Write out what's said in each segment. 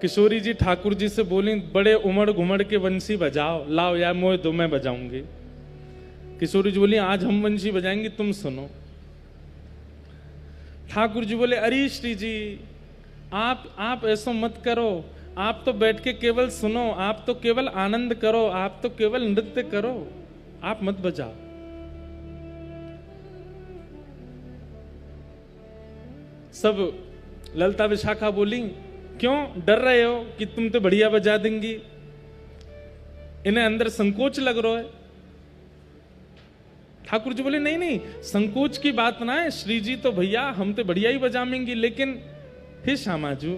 किशोरी जी ठाकुर जी से बोली, बड़े उमड़ घुमड़ के वंशी बजाओ, लाओ यार मोए दो, मैं बजाऊंगी। किशोरी जी बोली, आज हम वंशी बजाएंगे, तुम सुनो। ठाकुर जी बोले, अरे श्री जी आप ऐसा मत करो, आप तो बैठ के केवल सुनो, आप तो केवल आनंद करो, आप तो केवल नृत्य करो, आप मत बजाओ। सब ललता विशाखा बोली, क्यों डर रहे हो कि तुम तो बढ़िया बजा देंगी? इन्हें अंदर संकोच लग रहा है। ठाकुर जी बोले, नहीं नहीं, संकोच की बात ना है, श्री जी तो भैया हम तो बढ़िया ही बजाएंगे, लेकिन हे श्यामाजू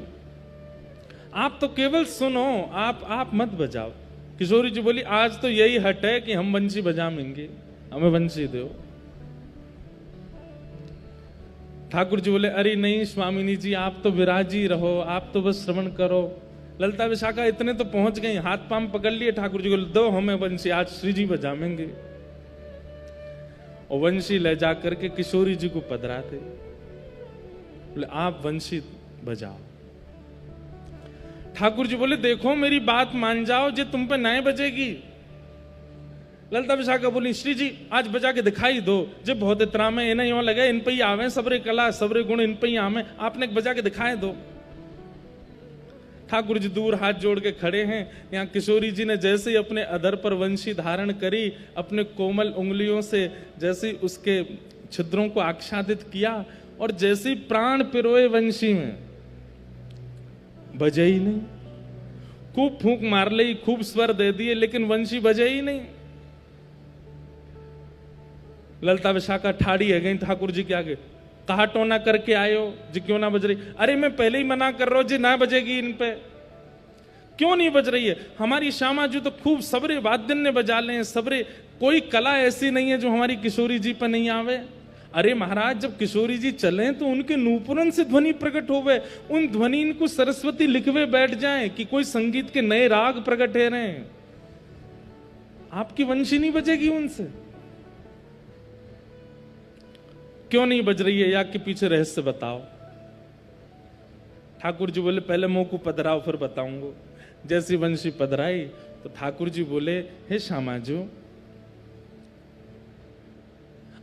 आप तो केवल सुनो, आप मत बजाओ। किशोरी जी बोली, आज तो यही हट है कि हम वंशी बजाएंगे, हमें वंशी दो। ठाकुर जी बोले, अरे नहीं स्वामिनी जी, आप तो विराजी रहो, आप तो बस श्रवण करो। ललता विशाखा इतने तो पहुंच गई, हाथ पांव पकड़ लिए। ठाकुर जी को दो हमें वंशी, आज श्री जी बजाएंगे। और वंशी ले जाकर के किशोरी जी को पधराते, बोले आप वंशी बजाओ। ठाकुर जी बोले, देखो मेरी बात मान जाओ, जे तुम पे नए बजेगी। ललता विशाखा बोली, श्री जी आज बजा के दिखाई दो, जब बहुत इतना में इन्हें यूं लगे इन पे ही आवे, सबरे कला सबरे गुण इन पे ही आवे, आपने बजा के दिखाए दो। ठाकुर जी दूर हाथ जोड़ के खड़े हैं। यहाँ किशोरी जी ने जैसे ही अपने अधर पर वंशी धारण करी, अपने कोमल उंगलियों से जैसे उसके छिद्रों को आच्छादित किया, और जैसे ही प्राण पिरोए वंशी में, बजे ही नहीं। खूब फूंक मार ली, खूब स्वर दे दिए, लेकिन वंशी बजे ही नहीं। ललता विशाखा ठाड़ी है गई ठाकुर जी के आगे, कहा टोना करके आयो जी, क्यों ना बज रही? अरे मैं पहले ही मना कर रहा हूं जी, ना बजेगी इन पे। क्यों नहीं बज रही है? हमारी श्यामा जी तो खूब सबरे वाद्य ने बजा ले, सबरे, कोई कला ऐसी नहीं है जो हमारी किशोरी जी पर नहीं आवे। अरे महाराज, जब किशोरी जी चले तो उनके नूपुरन से ध्वनि प्रकट होवे, उन ध्वनि को सरस्वती लिखवे बैठ जाए कि कोई संगीत के नए राग प्रकट है रहे। आपकी वंशी नहीं बजेगी उनसे। क्यों नहीं बज रही है, या के पीछे रहस्य बताओ। ठाकुर जी बोले, पहले मुंह को पधराओ फिर बताऊंगा। जैसी वंशी पधराई तो ठाकुर जी बोले, हे श्यामाजू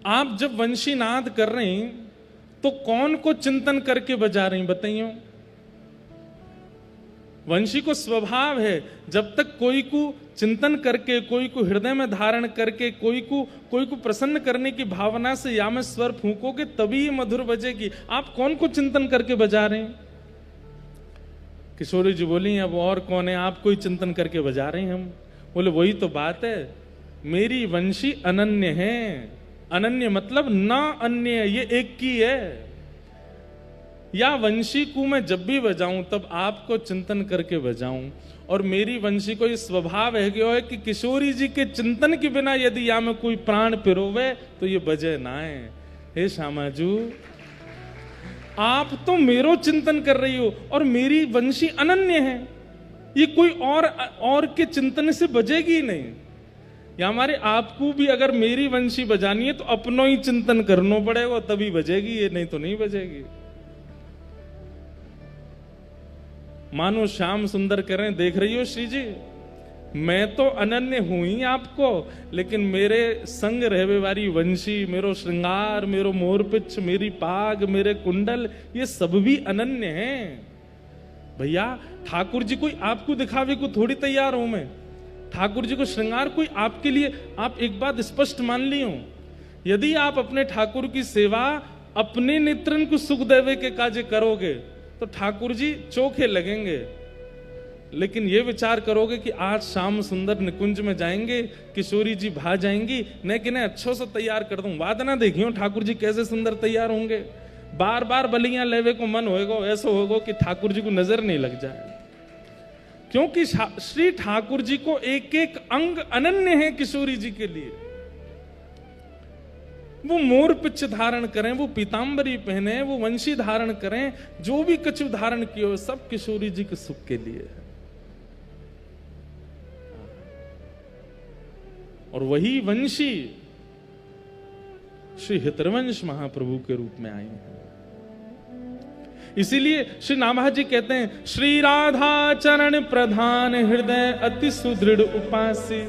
आप जब वंशी नाद कर रही तो कौन को चिंतन करके बजा रही बताइयो? वंशी को स्वभाव है, जब तक कोई को चिंतन करके, कोई को हृदय में धारण करके, कोई को प्रसन्न करने की भावना से या में स्वर फूंकोगे तभी ये मधुर बजेगी। आप कौन को चिंतन करके बजा रहे हैं? किशोरी जी बोली, अब और कौन है, आप कोई चिंतन करके बजा रहे हैं हम। बोले, वही तो बात है, मेरी वंशी अनन्य है। अनन्य मतलब ना अन्य, ये एक की है। या वंशी को मैं जब भी बजाऊं तब आपको चिंतन करके बजाऊं, और मेरी वंशी को ये स्वभाव है कि किशोरी जी के चिंतन के बिना यदि या में कोई प्राण पिरोवे तो ये बजे ना है। हे श्यामाजू आप तो मेरो चिंतन कर रही हो, और मेरी वंशी अनन्य है, ये कोई और के चिंतन से बजेगी नहीं। या हमारे आपको भी अगर मेरी वंशी बजानी है तो अपनो ही चिंतन करना पड़ेगा, तभी बजेगी, ये नहीं तो नहीं बजेगी। मानो श्याम सुंदर करें, देख रही हो श्री जी, मैं तो अनन्य हूं ही आपको, लेकिन मेरे संग रहवे वाली वंशी, मेरो श्रृंगार, मेरो मोरपिच, मेरी पाग, मेरे कुंडल, ये सब भी अनन्य हैं। भैया ठाकुर जी कोई आपको दिखावे को थोड़ी तैयार हूं मैं। ठाकुर जी को श्रृंगार कोई आपके लिए, आप एक बात स्पष्ट मान ली हो, यदि आप अपने ठाकुर की सेवा अपने नेत्रन को सुख देवे के काजे करोगे तो ठाकुर जी चोखे लगेंगे। लेकिन ये विचार करोगे कि आज शाम सुंदर निकुंज में जाएंगे, किशोरी जी भा जाएंगी, न कि अच्छो से तैयार कर दूं, वाद ना देखियो ठाकुर जी कैसे सुंदर तैयार होंगे, बार बार बलियां लेवे को मन होएगा, ऐसा होगा कि ठाकुर जी को नजर नहीं लग जाए। क्योंकि श्री ठाकुर जी को एक एक अंग अनन्य है किशोरी जी के लिए। वो मोर पिच्छ धारण करें, वो पीतांबरी पहने, वो वंशी धारण करें, जो भी कछु धारण किए सब किशोरी जी के सुख के लिए है। और वही वंशी श्री हितरवंश महाप्रभु के रूप में आई है। इसीलिए श्री नाभा जी कहते हैं, श्री राधा चरण प्रधान हृदय अति सुदृढ़ उपासी।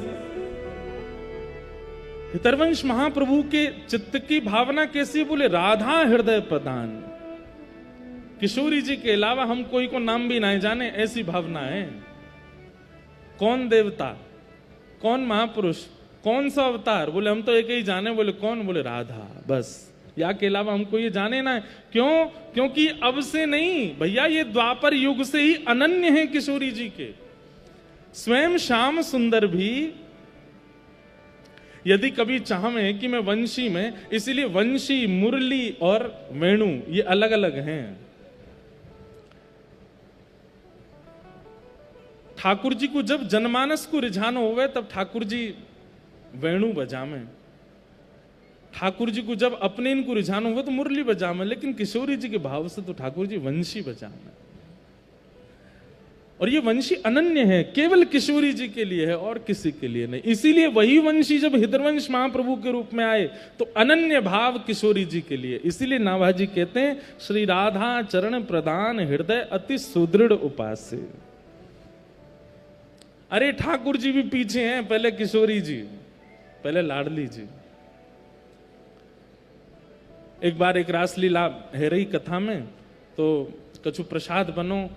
हितरवंश महाप्रभु के चित्त की भावना कैसी, बोले राधा हृदय प्रधान। किशोरी जी के अलावा हम कोई को नाम भी नहीं जाने, ऐसी भावना है। कौन देवता, कौन महापुरुष, कौन सा अवतार, बोले हम तो एक ही जाने। बोले कौन, बोले राधा, बस। या के अलावा हमको ये जाने ना है। क्यों? क्योंकि अब से नहीं भैया, ये द्वापर युग से ही अनन्य है किशोरी जी के। स्वयं श्याम सुंदर भी यदि कभी चाहें कि मैं वंशी में, इसीलिए वंशी, मुरली और वेणु ये अलग अलग हैं। ठाकुर जी को जब जनमानस को रिझान होवे तब ठाकुर जी वेणु बजावे, ठाकुर जी को जब अपने इनको रिझान होवे तो मुरली बजावे, लेकिन किशोरी जी के भाव से तो ठाकुर जी वंशी बजावे। और ये वंशी अनन्य है, केवल किशोरी जी के लिए है और किसी के लिए नहीं। इसीलिए वही वंशी जब हितरवंश महाप्रभु के रूप में आए तो अनन्य भाव किशोरी जी के लिए। इसीलिए नाभा जी कहते हैं, श्री राधा चरण प्रदान हृदय अति सुदृढ़ उपास्य। अरे ठाकुर जी भी पीछे हैं, पहले किशोरी जी, पहले लाडली जी। एक बार एक रासलीला है रही कथा में, तो कछु प्रसाद बनो,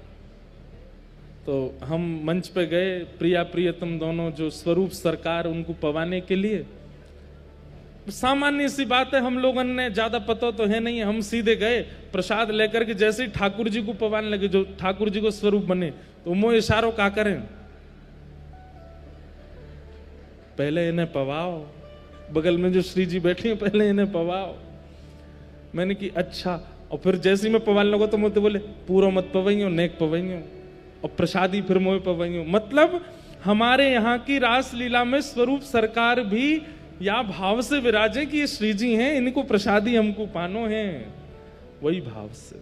तो हम मंच पे गए, प्रिया प्रियतम दोनों जो स्वरूप सरकार उनको पवाने के लिए। सामान्य सी बात है, हम लोगों ने ज्यादा पता तो है नहीं, हम सीधे गए प्रसाद लेकर के। जैसे ही ठाकुर जी को पवाने लगे, जो ठाकुर जी को स्वरूप बने, तो मुंह इशारों का करें, पहले इन्हें पवाओ, बगल में जो श्री जी बैठी हैं पहले इन्हें पवाओ। मैंने कि अच्छा। और फिर जैसे ही मैं पवाने लगा तो मुझे बोले पूरा मत पवाइयो, नेक पवाइयो, और प्रसादी फिर मोह पवाइयो। मतलब हमारे यहाँ की रासलीला में स्वरूप सरकार भी या भाव से विराजे कि ये श्री जी हैं, इनको प्रसादी हमको पानो है, वही भाव से।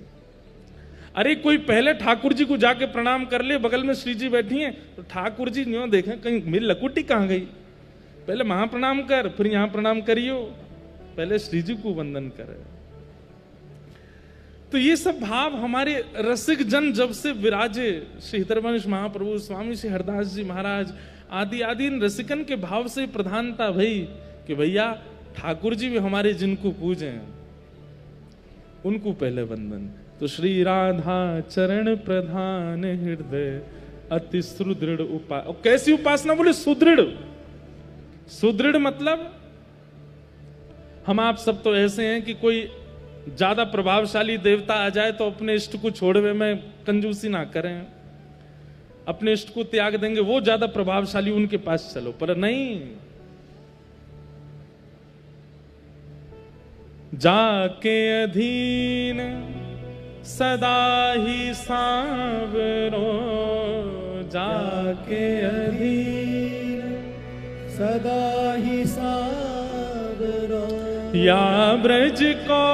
अरे कोई पहले ठाकुर जी को जाके प्रणाम कर ले, बगल में श्री जी बैठी हैं, तो ठाकुर जी न्यों देखें कहीं मेरी लकुटी कहाँ गई, पहले वहां प्रणाम कर, फिर यहां प्रणाम करियो, पहले श्री जी को वंदन करे। तो ये सब भाव हमारे रसिक जन जब से विराजे, श्री हितरवंश महाप्रभु, स्वामी श्री हरदास जी महाराज आदि आदि, इन रसिकन के भाव से प्रधानता भई कि भैया ठाकुर जी भी हमारे जिनको पूजे उनको पहले वंदन। तो श्री राधा चरण प्रधान हृदय अति सुदृढ़ उपासना। कैसी उपासना, बोले सुदृढ़। सुदृढ़ मतलब हम आप सब तो ऐसे हैं कि कोई ज्यादा प्रभावशाली देवता आ जाए तो अपने इष्ट को छोड़वे में कंजूसी ना करें, अपने इष्ट को त्याग देंगे, वो ज्यादा प्रभावशाली, उनके पास चलो। पर नहीं, जाके अधीन सदा ही सांवरो, जाके अधीन सदा ही सांवरो, या ब्रज को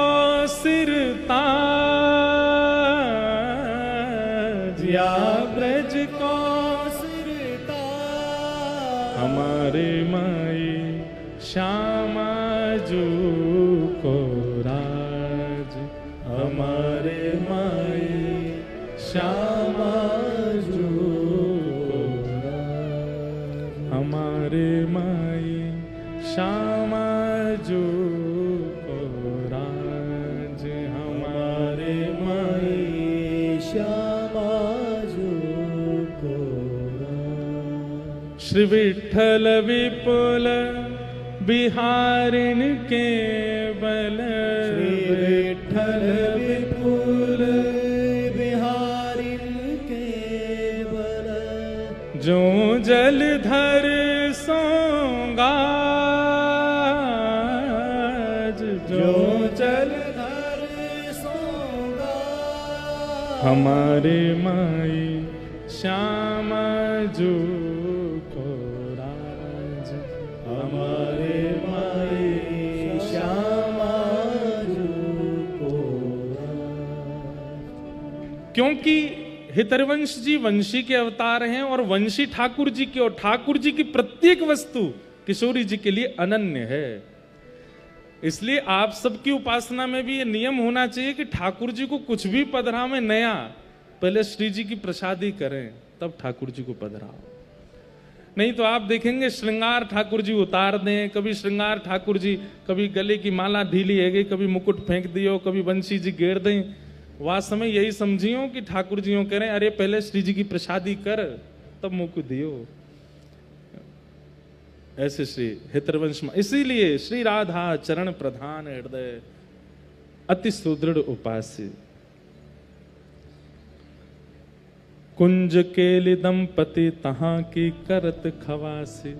सिरताज, या ब्रज को सिरताज, हमारे माई श्यामा जू को राज, हमारे माई श्यामा जू को राज, हमारे माई श्यामा जू को राज, हमारे माई श्यामा जू को राज। श्री विठ्ठल विपुल बिहारिन के बल, श्री विठ्ठल विपुल बिहारिन के बल, जो जलधर सोंगा, जो जलधर सोंगा, हमारे माई श्यामा जू को राज, हमारे माई श्यामा जू को राज। क्योंकि हितरवंश जी वंशी के अवतार हैं और वंशी ठाकुर जी के, और ठाकुर जी की प्रत्येक वस्तु किशोरी जी के लिए अनन्य है। इसलिए आप सबकी उपासना में भी ये नियम होना चाहिए कि ठाकुर जी को कुछ भी पधरा में नया, पहले श्री जी की प्रसादी करें तब ठाकुर जी को पधराओ। नहीं तो आप देखेंगे श्रृंगार ठाकुर जी उतार दें, कभी श्रृंगार ठाकुर जी, कभी गले की माला ढीली है गई, कभी मुकुट फेंक दियो, कभी बंशी जी घेर दें। वह समय यही समझियो कि ठाकुर जी कह रहे अरे पहले श्री जी की प्रसादी कर तब मुकुट दियो। ऐसे श्री हितरवंश, इसीलिए श्री राधा चरण प्रधान हृदय अति सुदृढ़ उपास्य। कुंज केलि दंपति तहां की करत खवासी।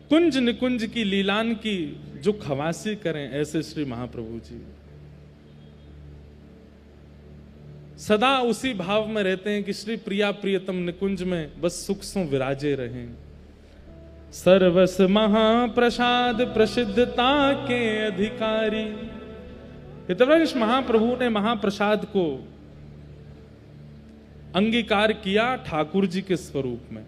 कुंज निकुंज की लीलान की जो खवासी करें ऐसे श्री महाप्रभु जी सदा उसी भाव में रहते हैं कि श्री प्रिया प्रियतम निकुंज में बस सुख सो विराजे रहें। सर्वस महाप्रसाद प्रसिद्धता के अधिकारी। हितवंश महाप्रभु ने महाप्रसाद को अंगीकार किया ठाकुर जी के स्वरूप में।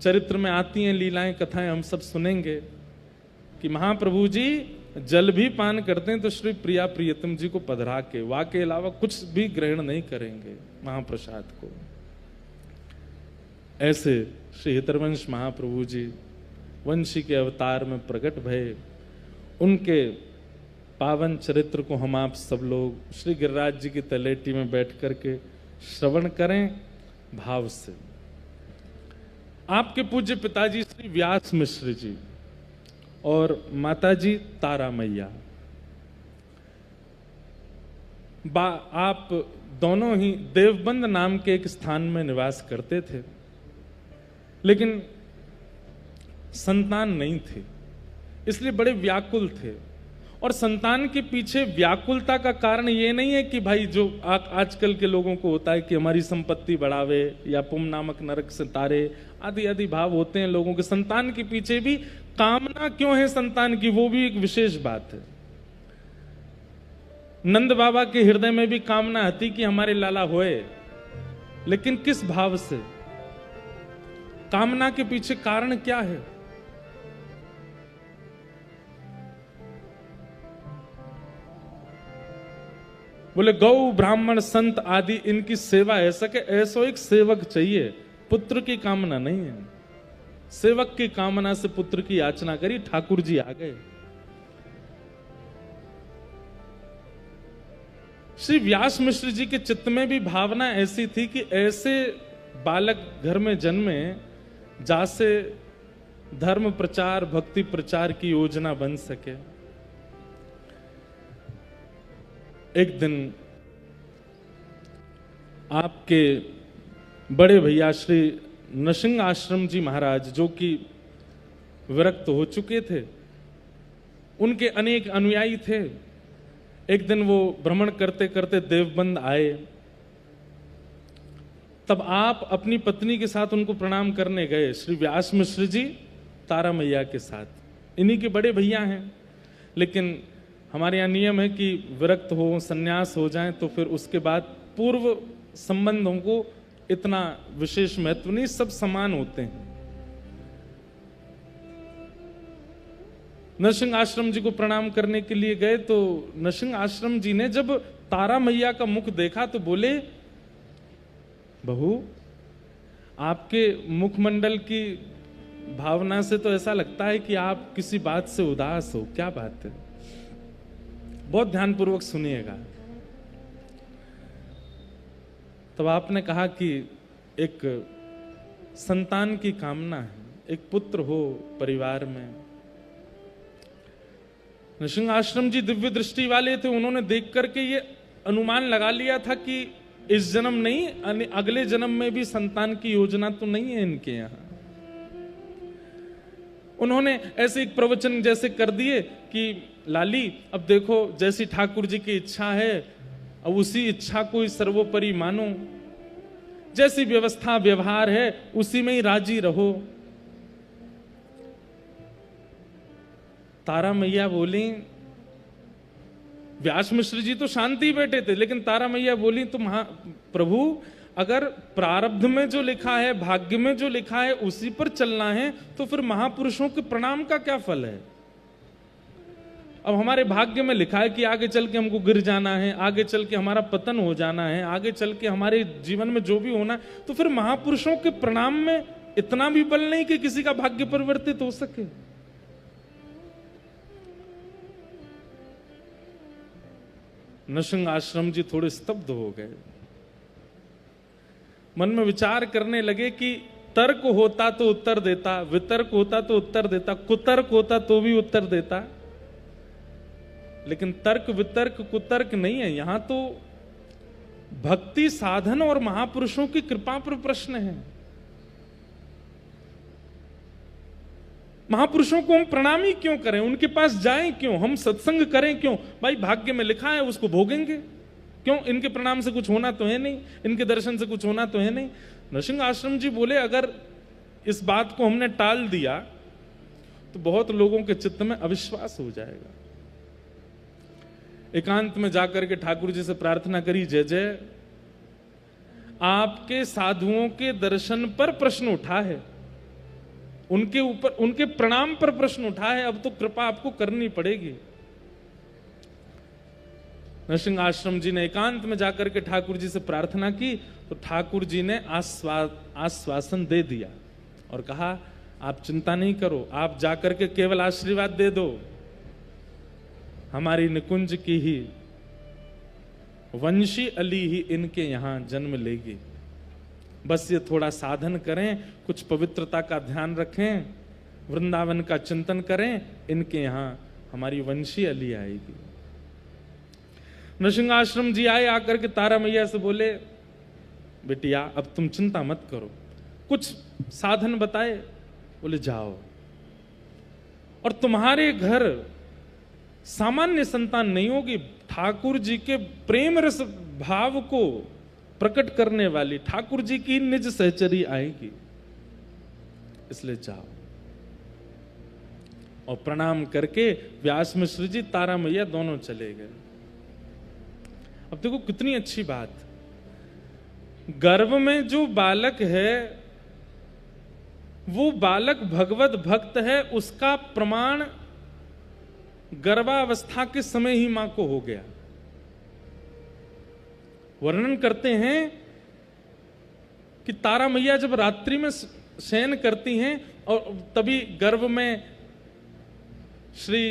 चरित्र में आती हैं लीलाएं, कथाएं हम सब सुनेंगे कि महाप्रभु जी जल भी पान करते हैं तो श्री प्रिया प्रियतम जी को पधरा के, वा के अलावा कुछ भी ग्रहण नहीं करेंगे महाप्रसाद को। ऐसे श्री हितरवंश महाप्रभु जी वंशी के अवतार में प्रकट भये। उनके पावन चरित्र को हम आप सब लोग श्री गिरिराज जी की तलेटी में बैठ करके श्रवण करें भाव से। आपके पूज्य पिताजी श्री व्यास मिश्र जी और माताजी तारा मैया, आप दोनों ही देवबंद नाम के एक स्थान में निवास करते थे, लेकिन संतान नहीं थी, इसलिए बड़े व्याकुल थे। और संतान के पीछे व्याकुलता का कारण ये नहीं है कि भाई जो आजकल के लोगों को होता है कि हमारी संपत्ति बढ़ावे या पुम नामक नरक से तारे आदि आदि भाव होते हैं लोगों के। संतान के पीछे भी कामना क्यों है संतान की, वो भी एक विशेष बात है। नंद बाबा के हृदय में भी कामना थी कि हमारे लाला होए, लेकिन किस भाव से? कामना के पीछे कारण क्या है? बोले गौ ब्राह्मण संत आदि इनकी सेवा है सके, ऐसो एक सेवक चाहिए, पुत्र की कामना नहीं है। सेवक की कामना से पुत्र की याचना करी, ठाकुर जी आ गए। श्री व्यास मिश्र जी के चित्त में भी भावना ऐसी थी कि ऐसे बालक घर में जन्मे जासे धर्म प्रचार भक्ति प्रचार की योजना बन सके। एक दिन आपके बड़े भैया श्री नृसिंह आश्रम जी महाराज, जो कि विरक्त हो चुके थे, उनके अनेक अनुयायी थे। एक दिन वो भ्रमण करते करते देवबंद आए, तब आप अपनी पत्नी के साथ उनको प्रणाम करने गए, श्री व्यास मिश्र जी तारा मैया के साथ। इन्हीं के बड़े भैया हैं, लेकिन हमारे यहाँ नियम है कि विरक्त हो संन्यास हो जाएं तो फिर उसके बाद पूर्व संबंधों को इतना विशेष महत्व नहीं, सब समान होते हैं। नरसिंह आश्रम जी को प्रणाम करने के लिए गए तो नरसिंह आश्रम जी ने जब तारा मैया का मुख देखा तो बोले, बहू आपके मुखमंडल की भावना से तो ऐसा लगता है कि आप किसी बात से उदास हो, क्या बात है? बहुत ध्यानपूर्वक सुनिएगा। तब आपने कहा कि एक संतान की कामना है, एक पुत्र हो परिवार में। नृसिंह आश्रम जी दिव्य दृष्टि वाले थे, उन्होंने देख करके ये अनुमान लगा लिया था कि इस जन्म नहीं अगले जन्म में भी संतान की योजना तो नहीं है इनके यहाँ। उन्होंने ऐसे एक प्रवचन जैसे कर दिए कि लाली अब देखो जैसी ठाकुर जी की इच्छा है अब उसी इच्छा को ही सर्वोपरि मानो, जैसी व्यवस्था व्यवहार है उसी में ही राजी रहो। तारा मैया बोली, व्यास मिश्र जी तो शांति बैठे थे, लेकिन तारा मैया बोली, तुम प्रभु अगर प्रारब्ध में जो लिखा है, भाग्य में जो लिखा है, उसी पर चलना है, तो फिर महापुरुषों के प्रणाम का क्या फल है? अब हमारे भाग्य में लिखा है कि आगे चल के हमको गिर जाना है, आगे चल के हमारा पतन हो जाना है, आगे चल के हमारे जीवन में जो भी होना है, तो फिर महापुरुषों के प्रणाम में इतना भी बल नहीं कि किसी का भाग्य परिवर्तित हो सके। नृसिंह आश्रम जी थोड़े स्तब्ध हो गए, मन में विचार करने लगे कि तर्क होता तो उत्तर देता, वितर्क होता तो उत्तर देता, कुतर्क होता तो भी उत्तर देता, लेकिन तर्क वितर्क कुतर्क नहीं है। यहां तो भक्ति साधन और महापुरुषों की कृपा पर प्रश्न है। महापुरुषों को हम प्रणाम ही क्यों करें, उनके पास जाएं क्यों, हम सत्संग करें क्यों? भाई भाग्य में लिखा है उसको भोगेंगे, क्यों? इनके प्रणाम से कुछ होना तो है नहीं, इनके दर्शन से कुछ होना तो है नहीं। नृसिंह आश्रम जी बोले अगर इस बात को हमने टाल दिया तो बहुत लोगों के चित्त में अविश्वास हो जाएगा। एकांत में जाकर के ठाकुर जी से प्रार्थना करी, जय जय आपके साधुओं के दर्शन पर प्रश्न उठा है, उनके ऊपर उनके प्रणाम पर प्रश्न उठा है, अब तो कृपा आपको करनी पड़ेगी। नृसिंह आश्रम जी ने एकांत में जाकर के ठाकुर जी से प्रार्थना की तो ठाकुर जी ने आश्वासन दे दिया और कहा आप चिंता नहीं करो, आप जाकर के केवल आशीर्वाद दे दो, हमारी निकुंज की ही वंशी अली ही इनके यहां जन्म लेगी। बस ये थोड़ा साधन करें, कुछ पवित्रता का ध्यान रखें, वृंदावन का चिंतन करें, इनके यहां हमारी वंशी अली आएगी। नृसिंह आश्रम जी आए, आकर के तारा मैया से बोले बेटिया अब तुम चिंता मत करो, कुछ साधन बताए। बोले जाओ, और तुम्हारे घर सामान्य संतान नहीं होगी, ठाकुर जी के प्रेम रस भाव को प्रकट करने वाली ठाकुर जी की निज सहचरी आएगी, इसलिए जाओ। और प्रणाम करके व्यास मिश्र जी, तारा मैया दोनों चले गए। अब देखो कितनी अच्छी बात, गर्भ में जो बालक है वो बालक भगवत भक्त है, उसका प्रमाण गर्भावस्था के समय ही मां को हो गया। वर्णन करते हैं कि तारा मैया जब रात्रि में शयन करती हैं और तभी गर्भ में श्री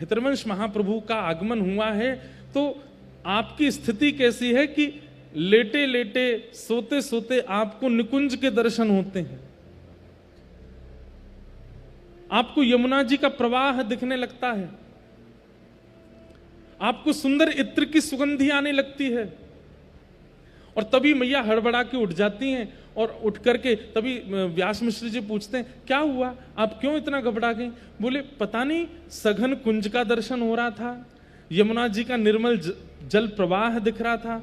हितरवंश महाप्रभु का आगमन हुआ है, तो आपकी स्थिति कैसी है कि लेटे लेटे सोते सोते आपको निकुंज के दर्शन होते हैं, आपको यमुना जी का प्रवाह दिखने लगता है, आपको सुंदर इत्र की सुगंधी आने लगती है, और तभी मैया हड़बड़ा के उठ जाती हैं। और उठ करके तभी व्यास मिश्र जी पूछते हैं क्या हुआ, आप क्यों इतना घबरा गए? बोले पता नहीं, सघन कुंज का दर्शन हो रहा था, यमुना जी का निर्मल जल प्रवाह दिख रहा था,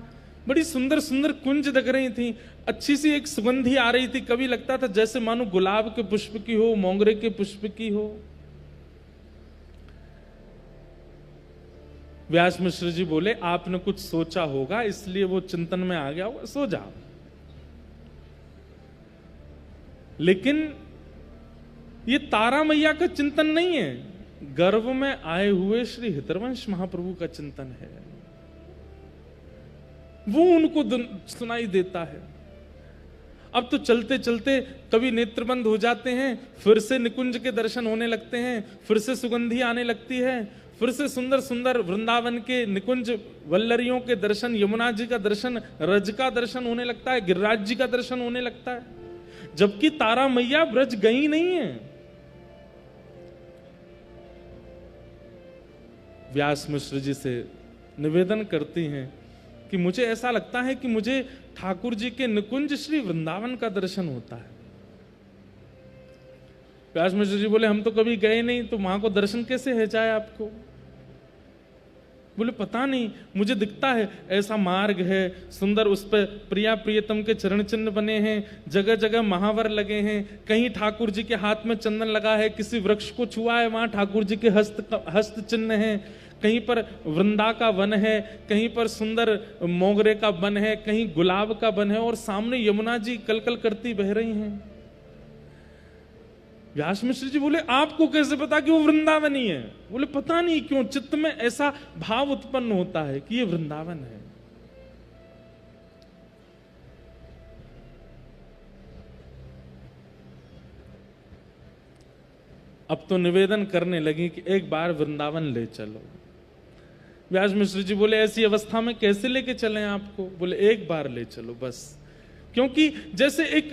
बड़ी सुंदर सुंदर कुंज दिख रही थी, अच्छी सी एक सुगंधी आ रही थी, कभी लगता था जैसे मानो गुलाब के पुष्प की हो, मोंगरे के पुष्प की हो। व्यास मिश्र जी बोले आपने कुछ सोचा होगा इसलिए वो चिंतन में आ गया होगा, सो जाओ। लेकिन ये तारा मैया का चिंतन नहीं है, गर्भ में आए हुए श्री हितरवंश महाप्रभु का चिंतन है, वो उनको सुनाई देता है। अब तो चलते चलते कभी नेत्र बंद हो जाते हैं, फिर से निकुंज के दर्शन होने लगते हैं, फिर से सुगंधी आने लगती है, फिर से सुंदर सुंदर वृंदावन के निकुंज वल्लरियों के दर्शन, यमुना जी का दर्शन, रज का दर्शन होने लगता है, गिरिराज जी का दर्शन होने लगता है, जबकि तारा मैया ब्रज गई नहीं है। व्यास मिश्र जी से निवेदन करती हैं कि मुझे ऐसा लगता है कि मुझे ठाकुर जी के निकुंज श्री वृंदावन का दर्शन होता है। व्यास मिश्र जी बोले हम तो कभी गए नहीं, तो वहां को दर्शन कैसे है जाए आपको? बोले पता नहीं, मुझे दिखता है ऐसा मार्ग है सुंदर, उस पर प्रिया प्रियतम के चरण चिन्ह बने हैं, जगह जगह महावर लगे हैं, कहीं ठाकुर जी के हाथ में चंदन लगा है, किसी वृक्ष को छुआ है वहां ठाकुर जी के हस्त चिन्ह हैं, कहीं पर वृंदा का वन है, कहीं पर सुंदर मोगरे का वन है, कहीं गुलाब का वन है, और सामने यमुना जी कलकल करती बह रही हैं। व्यास मिश्र जी बोले आपको कैसे पता कि वो वृंदावन ही है? बोले पता नहीं क्यों चित्त में ऐसा भाव उत्पन्न होता है कि ये वृंदावन है। अब तो निवेदन करने लगी कि एक बार वृंदावन ले चलो। व्यास मिश्र जी बोले ऐसी अवस्था में कैसे लेके चलें आपको? बोले एक बार ले चलो बस। क्योंकि जैसे एक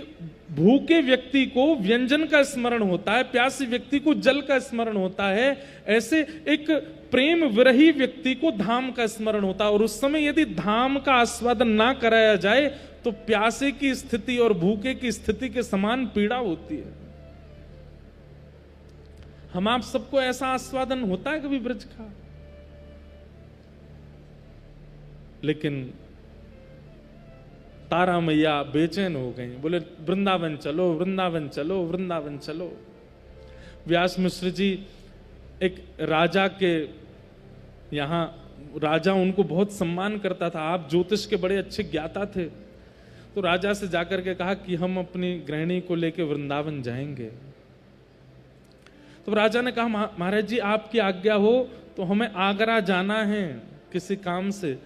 भूखे व्यक्ति को व्यंजन का स्मरण होता है, प्यासी व्यक्ति को जल का स्मरण होता है, ऐसे एक प्रेम विरही व्यक्ति को धाम का स्मरण होता है। और उस समय यदि धाम का आस्वादन ना कराया जाए तो प्यासे की स्थिति और भूखे की स्थिति के समान पीड़ा होती है। हम आप सबको ऐसा आस्वादन होता है कभी ब्रज का? लेकिन तारा मैया बेचैन हो गई, बोले वृंदावन चलो, वृंदावन चलो, वृंदावन चलो। व्यास मिश्र जी एक राजा के यहां, राजा उनको बहुत सम्मान करता था, आप ज्योतिष के बड़े अच्छे ज्ञाता थे, तो राजा से जाकर के कहा कि हम अपनी गृहिणी को लेकर वृंदावन जाएंगे। तो राजा ने कहा महाराज जी आपकी आज्ञा हो तो हमें आगरा जाना है किसी काम से,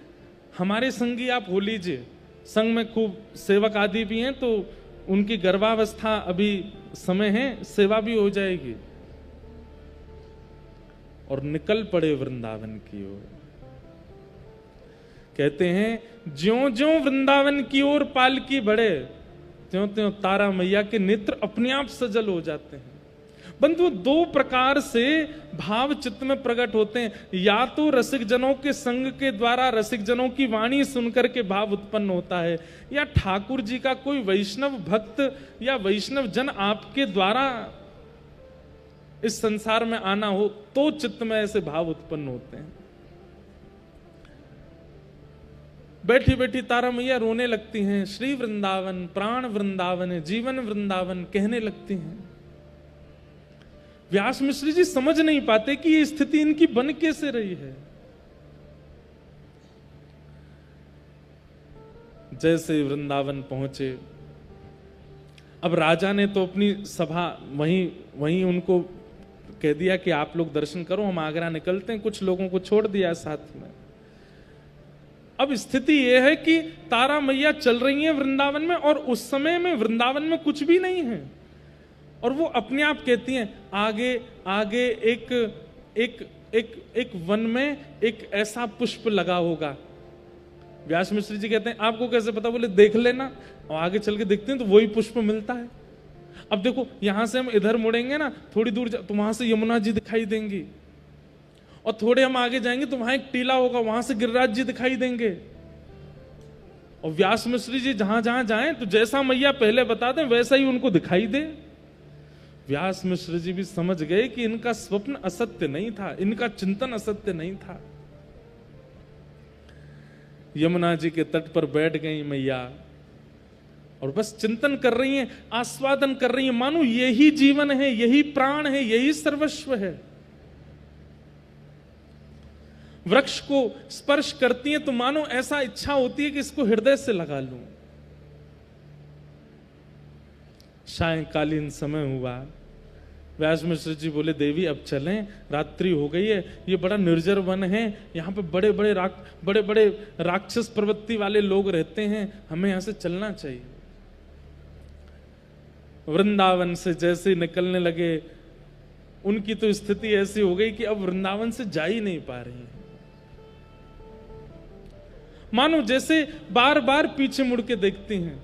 हमारे संगी आप हो लीजिए, संग में खूब सेवक आदि भी हैं, तो उनकी गर्भावस्था अभी समय है, सेवा भी हो जाएगी। और निकल पड़े वृंदावन की ओर। कहते हैं ज्यों ज्यों वृंदावन की ओर पालकी बढ़े त्यों त्यों तारा मैया के नेत्र अपने आप सजल हो जाते हैं। बंधु दो प्रकार से भाव चित्त में प्रकट होते हैं, या तो रसिक जनों के संग के द्वारा रसिक जनों की वाणी सुनकर के भाव उत्पन्न होता है, या ठाकुर जी का कोई वैष्णव भक्त या वैष्णव जन आपके द्वारा इस संसार में आना हो तो चित्त में ऐसे भाव उत्पन्न होते हैं। बैठी बैठी तारा मैया रोने लगती हैं, श्री वृंदावन प्राण वृंदावन जीवन वृंदावन कहने लगती हैं। व्यास मिश्र जी समझ नहीं पाते कि ये स्थिति इनकी बन कैसे रही है। जैसे वृंदावन पहुंचे, अब राजा ने तो अपनी सभा वहीं उनको कह दिया कि आप लोग दर्शन करो, हम आगरा निकलते हैं, कुछ लोगों को छोड़ दिया साथ में। अब स्थिति यह है कि तारा मैया चल रही हैं वृंदावन में, और उस समय में वृंदावन में कुछ भी नहीं है, और वो अपने आप कहती हैं आगे आगे एक वन में एक ऐसा पुष्प लगा होगा। व्यास मिश्र जी कहते हैं आपको कैसे पता? बोले देख लेना, और आगे चल के देखते हैं तो वही पुष्प मिलता है। अब देखो यहां से हम इधर मुड़ेंगे ना, थोड़ी दूर तो वहां से यमुना जी दिखाई देंगी, और थोड़े हम आगे जाएंगे तो वहां एक टीला होगा, वहां से गिरिराज जी दिखाई देंगे। और व्यास मिश्र जी जहां जहां जाएं तो जैसा मैया पहले बता दें वैसा ही उनको दिखाई दे। व्यास मिश्र जी भी समझ गए कि इनका स्वप्न असत्य नहीं था, इनका चिंतन असत्य नहीं था। यमुना जी के तट पर बैठ गई मैया और बस चिंतन कर रही हैं, आस्वादन कर रही हैं, मानो यही जीवन है, यही प्राण है, यही सर्वस्व है। वृक्ष को स्पर्श करती हैं तो मानो ऐसा इच्छा होती है कि इसको हृदय से लगा लूं। सायंकालीन समय हुआ, व्यास मिश्र जी बोले देवी अब चलें, रात्रि हो गई है, ये बड़ा निर्जर वन है, यहाँ पे बड़े बड़े राक्षस प्रवृत्ति वाले लोग रहते हैं, हमें यहाँ से चलना चाहिए। वृंदावन से जैसे निकलने लगे उनकी तो स्थिति ऐसी हो गई कि अब वृंदावन से जा ही नहीं पा रही हैं, मानो जैसे बार बार पीछे मुड़ के देखती हैं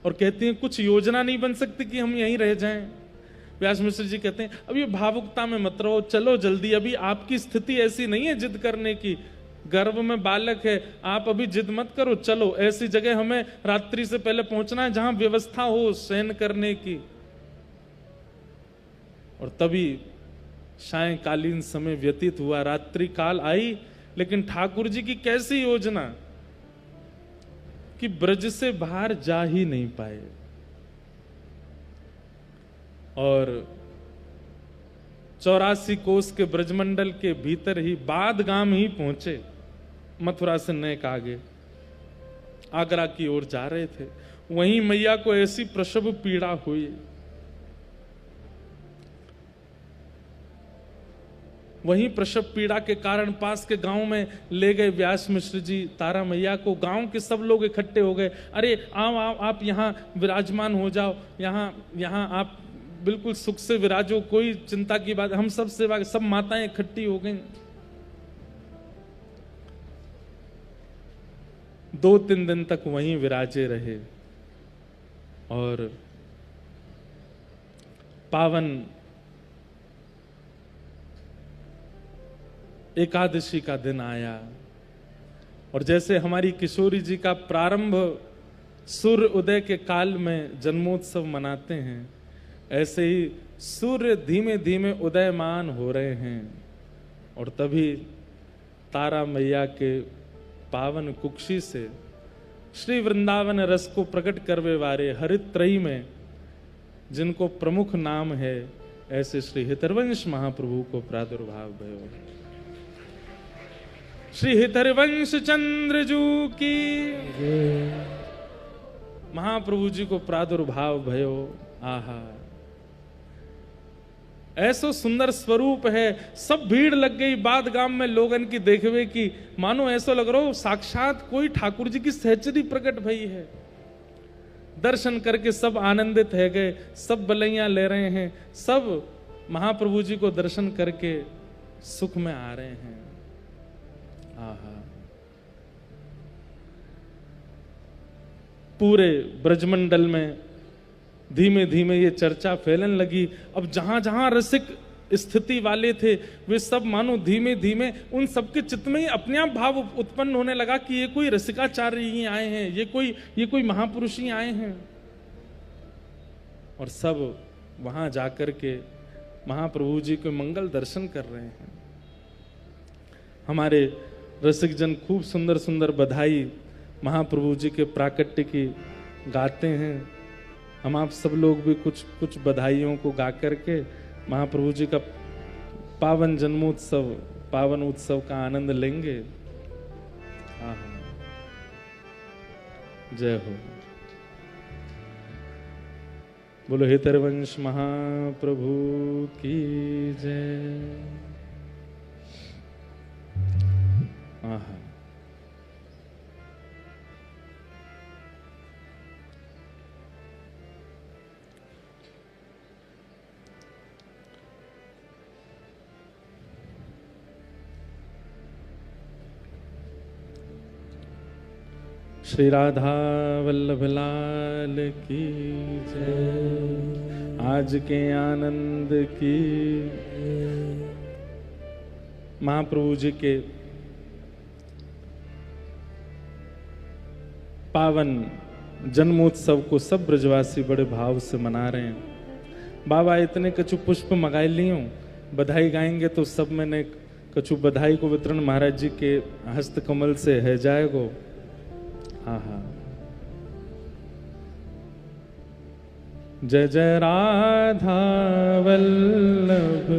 और कहती हैं कुछ योजना नहीं बन सकती कि हम यहीं रह जाएं। व्यास मिश्र जी कहते हैं अब ये भावुकता में मत रहो, चलो जल्दी, अभी आपकी स्थिति ऐसी नहीं है जिद करने की, गर्भ में बालक है, आप अभी जिद मत करो, चलो ऐसी जगह हमें रात्रि से पहले पहुंचना है जहां व्यवस्था हो शयन करने की। और तभी सायंकालीन समय व्यतीत हुआ, रात्रि काल आई, लेकिन ठाकुर जी की कैसी योजना कि ब्रज से बाहर जा ही नहीं पाए। और 84 कोस के ब्रजमंडल के भीतर ही बादगाम ही पहुंचे। मथुरा से नेक आगे आगरा की ओर जा रहे थे, वहीं मैया को ऐसी प्रसव पीड़ा हुई। वहीं प्रसव पीड़ा के कारण पास के गांव में ले गए व्यास मिश्र जी तारा मैया को। गांव के सब लोग इकट्ठे हो गए, अरे आओ आओ आप यहाँ विराजमान हो जाओ, यहाँ आप बिल्कुल सुख से विराजो, कोई चिंता की बात, हम सब सेवा। सब माताएं इकट्ठी हो गई। 2-3 दिन तक वहीं विराजे रहे और पावन एकादशी का दिन आया और जैसे हमारी किशोरी जी का प्रारंभ सूर्य उदय के काल में जन्मोत्सव मनाते हैं, ऐसे ही सूर्य धीमे धीमे उदयमान हो रहे हैं और तभी तारा मैया के पावन कुक्षी से श्री वृंदावन रस को प्रकट करवे वाले हरित त्रयी में जिनको प्रमुख नाम है, ऐसे श्री हितरवंश महाप्रभु को प्रादुर्भाव भयो। श्री हितरवंश चंद्र जू की महाप्रभु जी को प्रादुर्भाव भयो। आहा, ऐसो सुंदर स्वरूप है। सब भीड़ लग गई बादगाम में लोगन की देखवे की, मानो ऐसो लग रहा हो साक्षात कोई ठाकुर जी की सहचरी प्रकट भई है। दर्शन करके सब आनंदित है गए, सब बलैया ले रहे हैं, सब महाप्रभु जी को दर्शन करके सुख में आ रहे हैं। आहा, पूरे ब्रजमंडल में धीमे धीमे ये चर्चा फैलने लगी। अब जहां जहां रसिक स्थिति वाले थे वे सब मानो धीमे धीमे उन सबके चित्त में ही अपने आप भाव उत्पन्न होने लगा कि ये कोई रसिकाचार्य ही आए हैं, ये कोई महापुरुष ही आए हैं। और सब वहां जाकर के महाप्रभु जी के मंगल दर्शन कर रहे हैं। हमारे रसिक जन खूब सुंदर सुंदर बधाई महाप्रभु जी के प्राकट्य की गाते हैं। हम आप सब लोग भी कुछ बधाइयों को गा करके महाप्रभु जी का पावन जन्मोत्सव, पावन उत्सव का आनंद लेंगे। जय हो। बोलो हितरवंश महाप्रभु की जय। आहा, श्री राधा वल्लभ लाल की जय। आज के आनंद की। महाप्रभु जी के पावन जन्मोत्सव को सब ब्रजवासी बड़े भाव से मना रहे हैं। बाबा इतने कछु पुष्प मंगाए लियो, बधाई गाएंगे तो सब मैंने कछु बधाई को वितरण महाराज जी के हस्त कमल से है जाएगो। आहा, जय जय राधा वल्लभ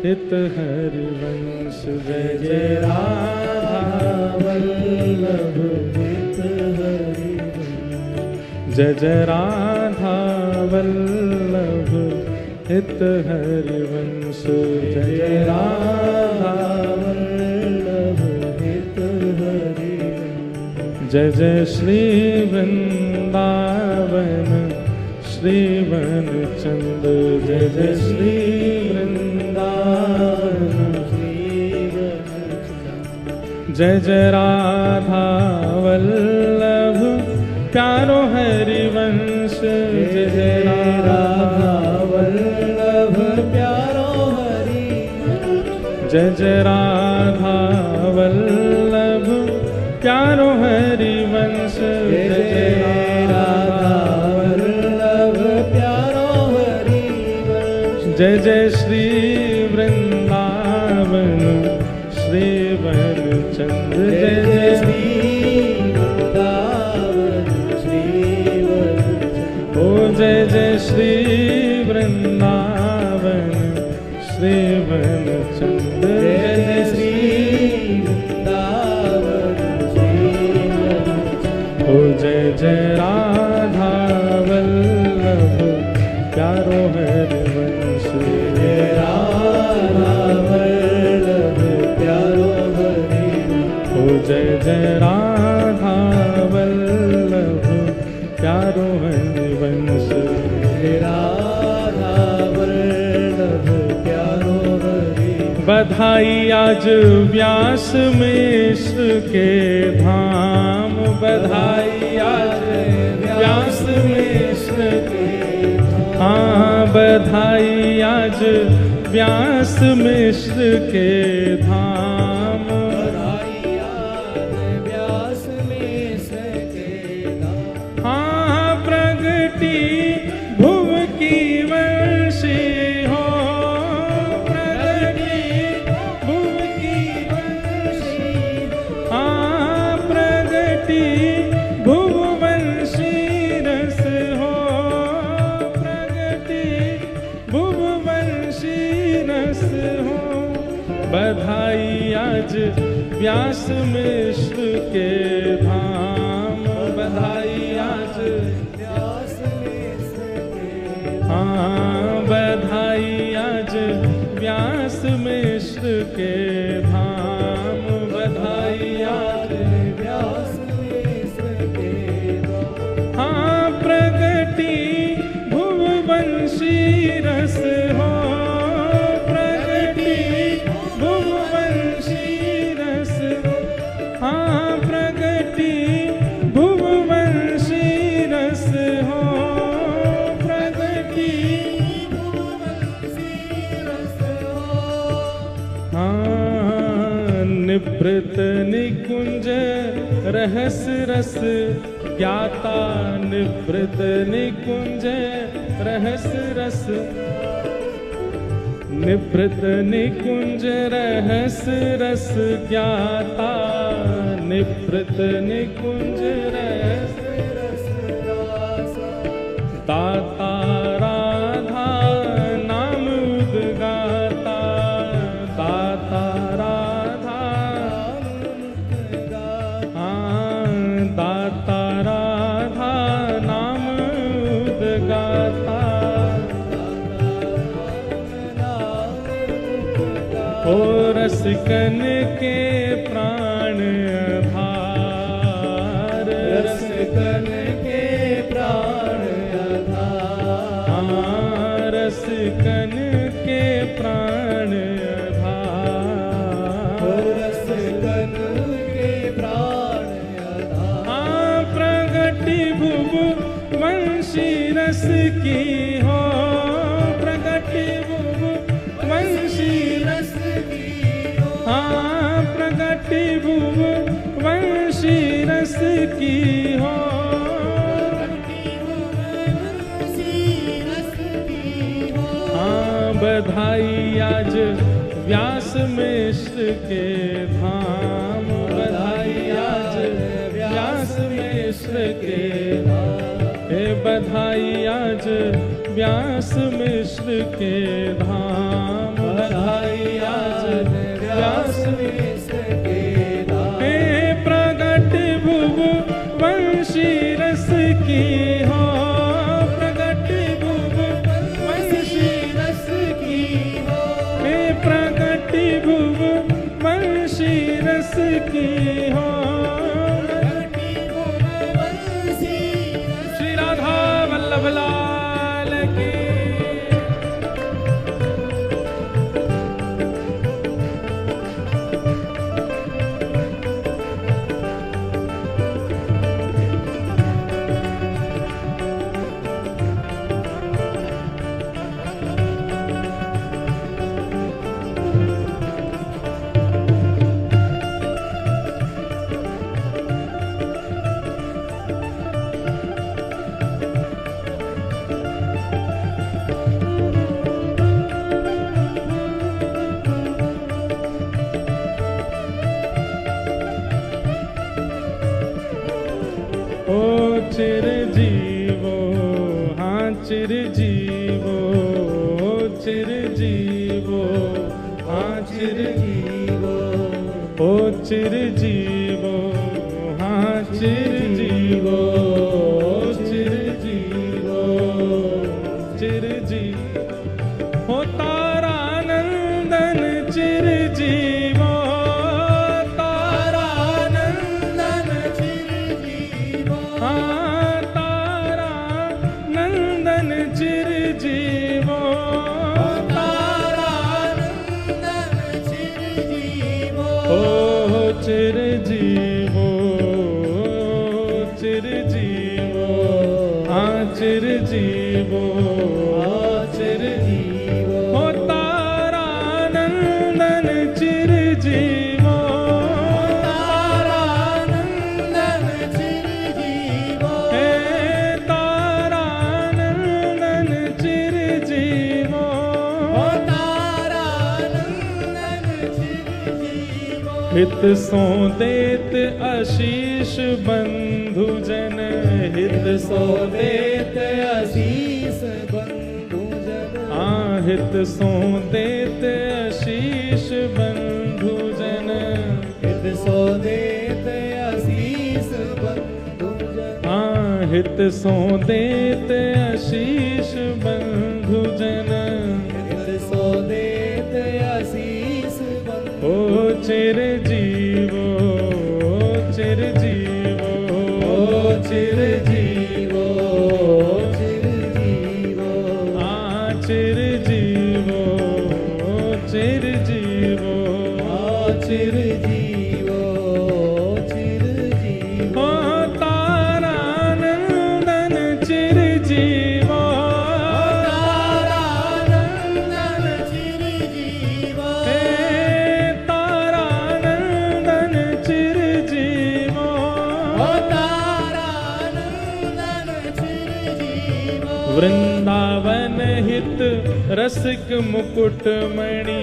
हित हरिवंश, जय जय राधा वल्लभ हित हरिवंश, जय जय राधा वल्लभ हित हरिवंश, जय जय राधा वल्लभ हित हरिवंश, जय जय श्री वृंदावन श्रीवन चंद्र, जय जय श्री वृंदावन श्रीवन चंद्र, जय जय राधा वल्लभ प्यारो हरिवंश, जय जय राधा वल्लभ प्यारो हरिवंश, जय जय राधा वल्लभ प्यारो हरिवंश, जय जय राधा वल्लभ प्यारो हरिवंश, जय जय श्री वृंदावन श्रीवन चंद्र, जय जय श्री वृंदावन श्रीवन चंद्र, ओ जय जय श्री वृंदावन श्री हो जय जय राधा वल्लभ प्यारो हरिवंश। जय राधा वल्लभ प्यारो हरिवंश। हो जय जय राधा वल्लभ प्यारो हरिवंश। जय राधा वल्लभ प्यारो हरिवंश। बधाई आज व्यास मिश्र के धाम, बधाई आज व्यास मिश्र के धाम। हाँ बधाई आज व्यास मिश्र के धाम। बधाई आज व्यास मिश्र के धाम। हाँ प्रगति भुव की वर्षी हो, प्रगति भुव की वर्षी। हाँ प्रगति भुववंशी रस हो, प्रगति भुववंशी रस हो। बधाई आज व्यास मिश्र के धाम, बधाई आज व्यास मिश्र के हाँ बधाई आज व्यास मिश्र के धाम, बधाई आज व्यास मिश्र के धाम। हाँ प्रगति भुववंशी रस हो, प्रगति भुववंशी रस। हाँ प्रगति भुववंशी रस हो, प्रगति भुववंशी रस हो। हाँ निभृत निकुंज रहस रस ज्ञाता, निभृत निकुंज रहस रस। निभृत निकुंज रहस रस ज्ञाता, निभृत निकुंज रहस दाता राधा नाम उद्गाता, दाता राधा हाँ दाता राधा नाम उद्गाता। ओ रसिकन के प्राण आधार, रसिकन के प्राण आधार। हाँ रसिकन के प्राण आधार। रसिकन के प्राण आधार। हाँ प्रगति भुव वंशी रस की हो, प्रगति भुव वंशी रस की हो। हाँ प्रगति भुव वंशी रस की हो। हाँ बधाई आज व्यास मिश्र के धाम, बधाई आज व्यास मिश्र के धाम। हे बधाई आज व्यास मिश्र के धाम, बधाई आज व्यास मिश्र के धाम। हे प्रगट भुव वंशी रस की हो, प्रगट भुव वंशी रस की हो। हे प्रगट भुव वंशी रस की हो। श्री राधा वल्लभ लाल की। चिरजीवो हाँ चिरजीवो चिरजीवो हाँ चिरजीवो ओ चिरजीवो हाँ चिरजीवो चिरजीवो चिरजीवो हो तारानंदन चिरजीवो तारानंदन चिरजीवो हे तारानंदन चिरजीवो तारानंदन चिरजीवो हित सो देत आशीष बंधु जन हित सो देत आशीष बंधु जन हित सो देत आशीष बंधु जन हित सो देत आशीष बंधु जन हित सो देत आशीष बंधु जन हित सो देत आशीष बंधु ओ चिरजीवो चिरजीवो चिरजीवो चिरजीवो चिरजीवो चिरजीवो चिरजीवो चिरजीवो हो तारानंदन चिरजीवो तारानंदन चिरजीवो हे तारानंदन चिरजीवो तारानंदन चिरजीवो वृंदावन हित रसिक मुकुटमणि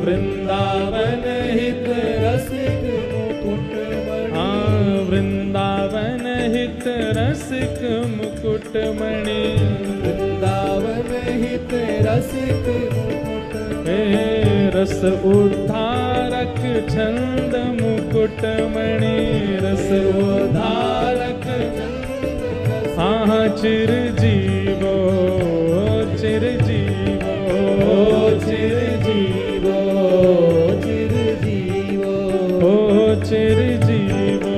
वृंदावन हित रसिक मुकुटमणि वृंदावन हित रसिक मुकुटमणि वृंदावन हित रसिक मुकुटमणि हे रस उद्धारक छंद मुकुटमणि रस उद्धारक चिरजीवो चिरजीवो चिरजीवो चिरजीवो ओ चिरजीवो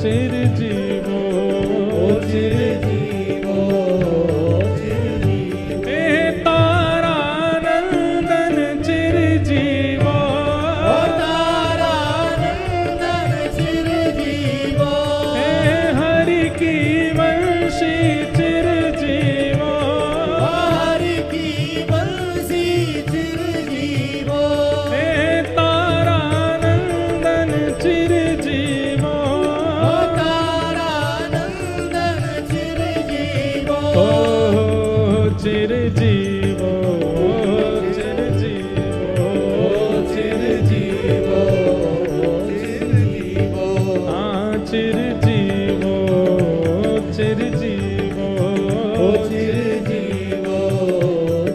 चिरजीवो चिरजीवो चिरजीवो हे तारानंदन चिरजीवो तारानंदन चिरजीवो हे हरि की वंशी चिरजीवो हरि की बंसी चिरजीवो हे तारानंदन चिरजीवो तारानंदन चिरजीवो ओ चिरजीवो चिरजीवो चिरजीवो चिरजीवो चिरजीवो चिरजीवो चिरजीवो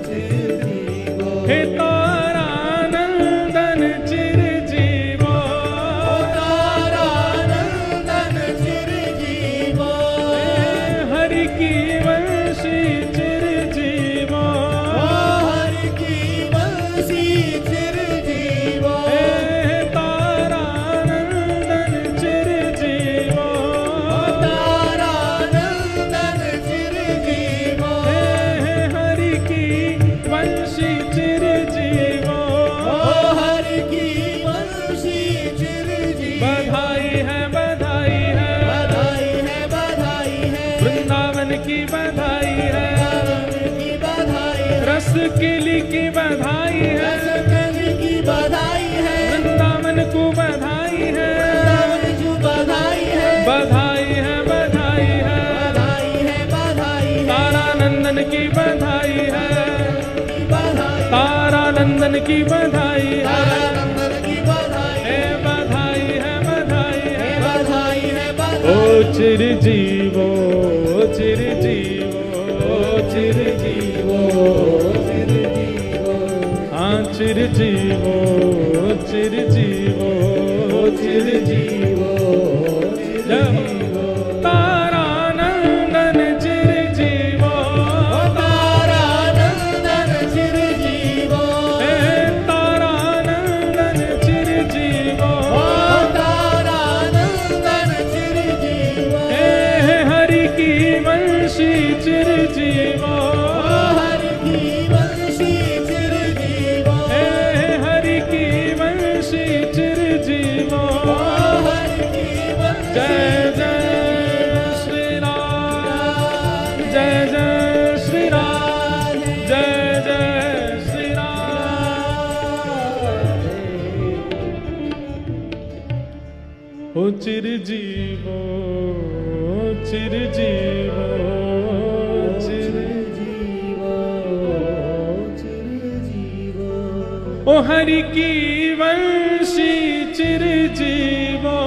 चिरजीवो हे तारानंदन चिरजीवो तारानंदन चिरजीवो हरि की वंशी चिरजीवो हरि की बंसी चिरजीवो हे तारानंदन चिरजीवो तारानंदन चिरजीवो हे हरि की वंशी चिरजीवो हरि की बंसी चिरजीवो बधाई है बधाई है बधाई है बधाई है वृंदावन की बधाई है की बधाई है रस किली की बधाई है रसकली की बधाई है वृंदावन को बधाई है जो बधाई है बधाई है बधाई है बधाई है बधाई है तारानंदन की बधाई है की बधाई तारानंदन की बधाई है तारानंदन की बधाई हे बधाई है बधाई है बधाई है ओ बधाई चिरजीवो चिरजीवो चिरजीवो चिरजीवो चिरजीवो चिरजीवो चिरजीवो चिरजीवो तारानंदन चिरजीवो तारानंदन चिरजीवो हे तारानंदन चिरजीवो तारानंदन चिरजीवो हे हरि की वंशी चिरजीवो हरि की बंसी चिरजीवो हे हरि की वंशी चिरजीवो हरि की बंसी जय जय श्री राम जय चिरजीवो चिरजीवो चिरजीवो चिरजीवो ओ हरि की वंशी चिरजीवो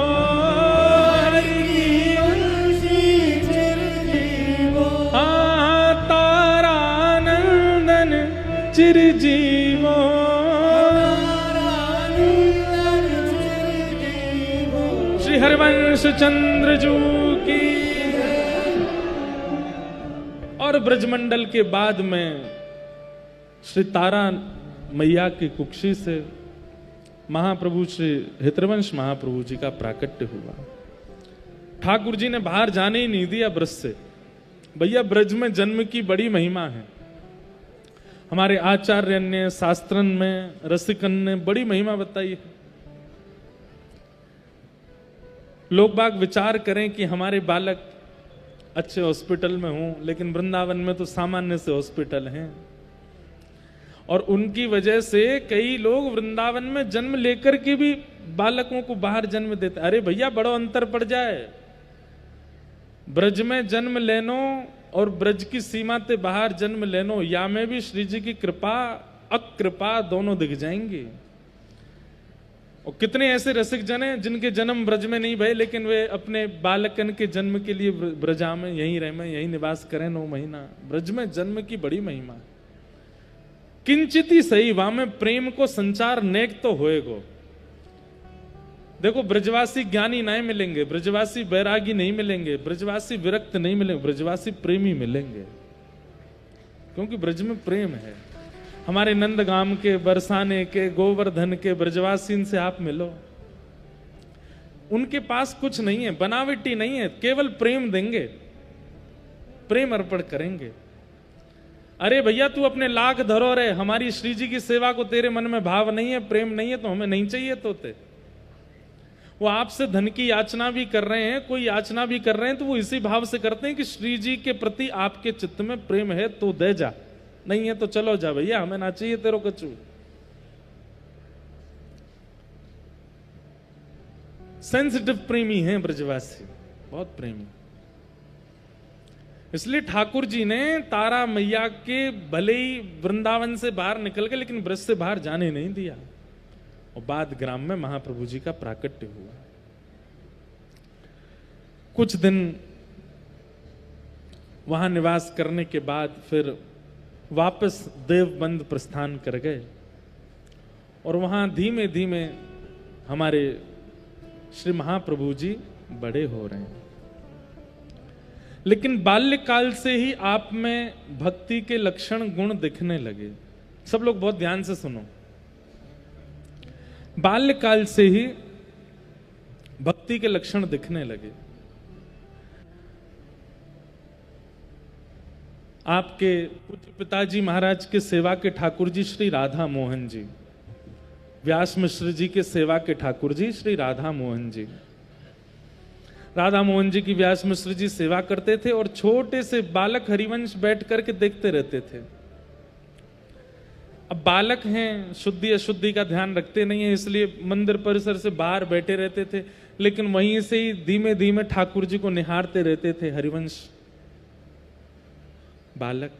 हरि की वंशी चिरजीवो तारानंदन चिरजीवो श्री हरिवंश चंद्र जू की। और ब्रजमंडल के बाद में श्री तारा मैया की कुक्षी से महाप्रभु श्री हितवंश महाप्रभु जी का प्राकट्य हुआ। ठाकुर जी ने बाहर जाने ही नहीं दिया ब्रज से। भैया ब्रज में जन्म की बड़ी महिमा है। हमारे आचार्य ने शास्त्रन में रसिकन ने बड़ी महिमा बताई है। लोग बाग विचार करें कि हमारे बालक अच्छे हॉस्पिटल में हों, लेकिन वृंदावन में तो सामान्य से हॉस्पिटल हैं और उनकी वजह से कई लोग वृंदावन में जन्म लेकर के भी बालकों को बाहर जन्म देते। अरे भैया बड़ो अंतर पड़ जाए। ब्रज में जन्म लेनो और ब्रज की सीमा से बाहर जन्म लेनो, या में भी श्री जी की कृपा अकृपा दोनों दिख जाएंगी। और कितने ऐसे रसिक जन हैं जिनके जन्म ब्रज में नहीं भये, लेकिन वे अपने बालकन के जन्म के लिए ब्रजा में यहीं रह में यहीं निवास करें 9 महीना। ब्रज में जन्म की बड़ी महिमा। किंचित ही सही वहां में प्रेम को संचार नेक तो होएगो। देखो ब्रजवासी ज्ञानी नहीं मिलेंगे, ब्रजवासी बैरागी नहीं मिलेंगे, ब्रजवासी विरक्त नहीं मिलेंगे, ब्रजवासी प्रेमी मिलेंगे, क्योंकि ब्रज में प्रेम है। हमारे नंदगाम के, बरसाने के, गोवर्धन के ब्रजवासी से आप मिलो, उनके पास कुछ नहीं है, बनावटी नहीं है, केवल प्रेम देंगे, प्रेम अर्पण करेंगे। अरे भैया तू अपने लाख धरो रे, हमारी श्री जी की सेवा को तेरे मन में भाव नहीं है, प्रेम नहीं है, तो हमें नहीं चाहिए तोते। वो आपसे धन की याचना भी कर रहे हैं, कोई याचना भी कर रहे हैं, तो वो इसी भाव से करते हैं कि श्री जी के प्रति आपके चित्त में प्रेम है तो दे जा, नहीं है तो चलो जा भैया, हमें ना चाहिए तेरो कचू। सेंसिटिव प्रेमी हैं ब्रजवासी, बहुत प्रेमी। इसलिए ठाकुर जी ने तारा मैया के भले ही वृंदावन से बाहर निकल गए, लेकिन ब्रज से बाहर जाने नहीं दिया। और बाद ग्राम में महाप्रभु जी का प्राकट्य हुआ। कुछ दिन वहां निवास करने के बाद फिर वापस देवबंद प्रस्थान कर गए और वहां धीमे धीमे हमारे श्री महाप्रभु जी बड़े हो रहे हैं। लेकिन बाल्यकाल से ही आप में भक्ति के लक्षण गुण दिखने लगे। सब लोग बहुत ध्यान से सुनो। बाल्यकाल से ही भक्ति के लक्षण दिखने लगे। आपके पूज्य पिताजी महाराज के सेवा के ठाकुर जी श्री राधा मोहन जी, व्यास मिश्र जी के सेवा के ठाकुर जी श्री राधा मोहन जी, राधा मोहन जी की व्यास मिश्र जी सेवा करते थे और छोटे से बालक हरिवंश बैठ करके देखते रहते थे। अब बालक हैं, शुद्धि अशुद्धि का ध्यान रखते नहीं है, इसलिए मंदिर परिसर से बाहर बैठे रहते थे, लेकिन वहीं से ही धीमे धीमे ठाकुर जी को निहारते रहते थे हरिवंश बालक।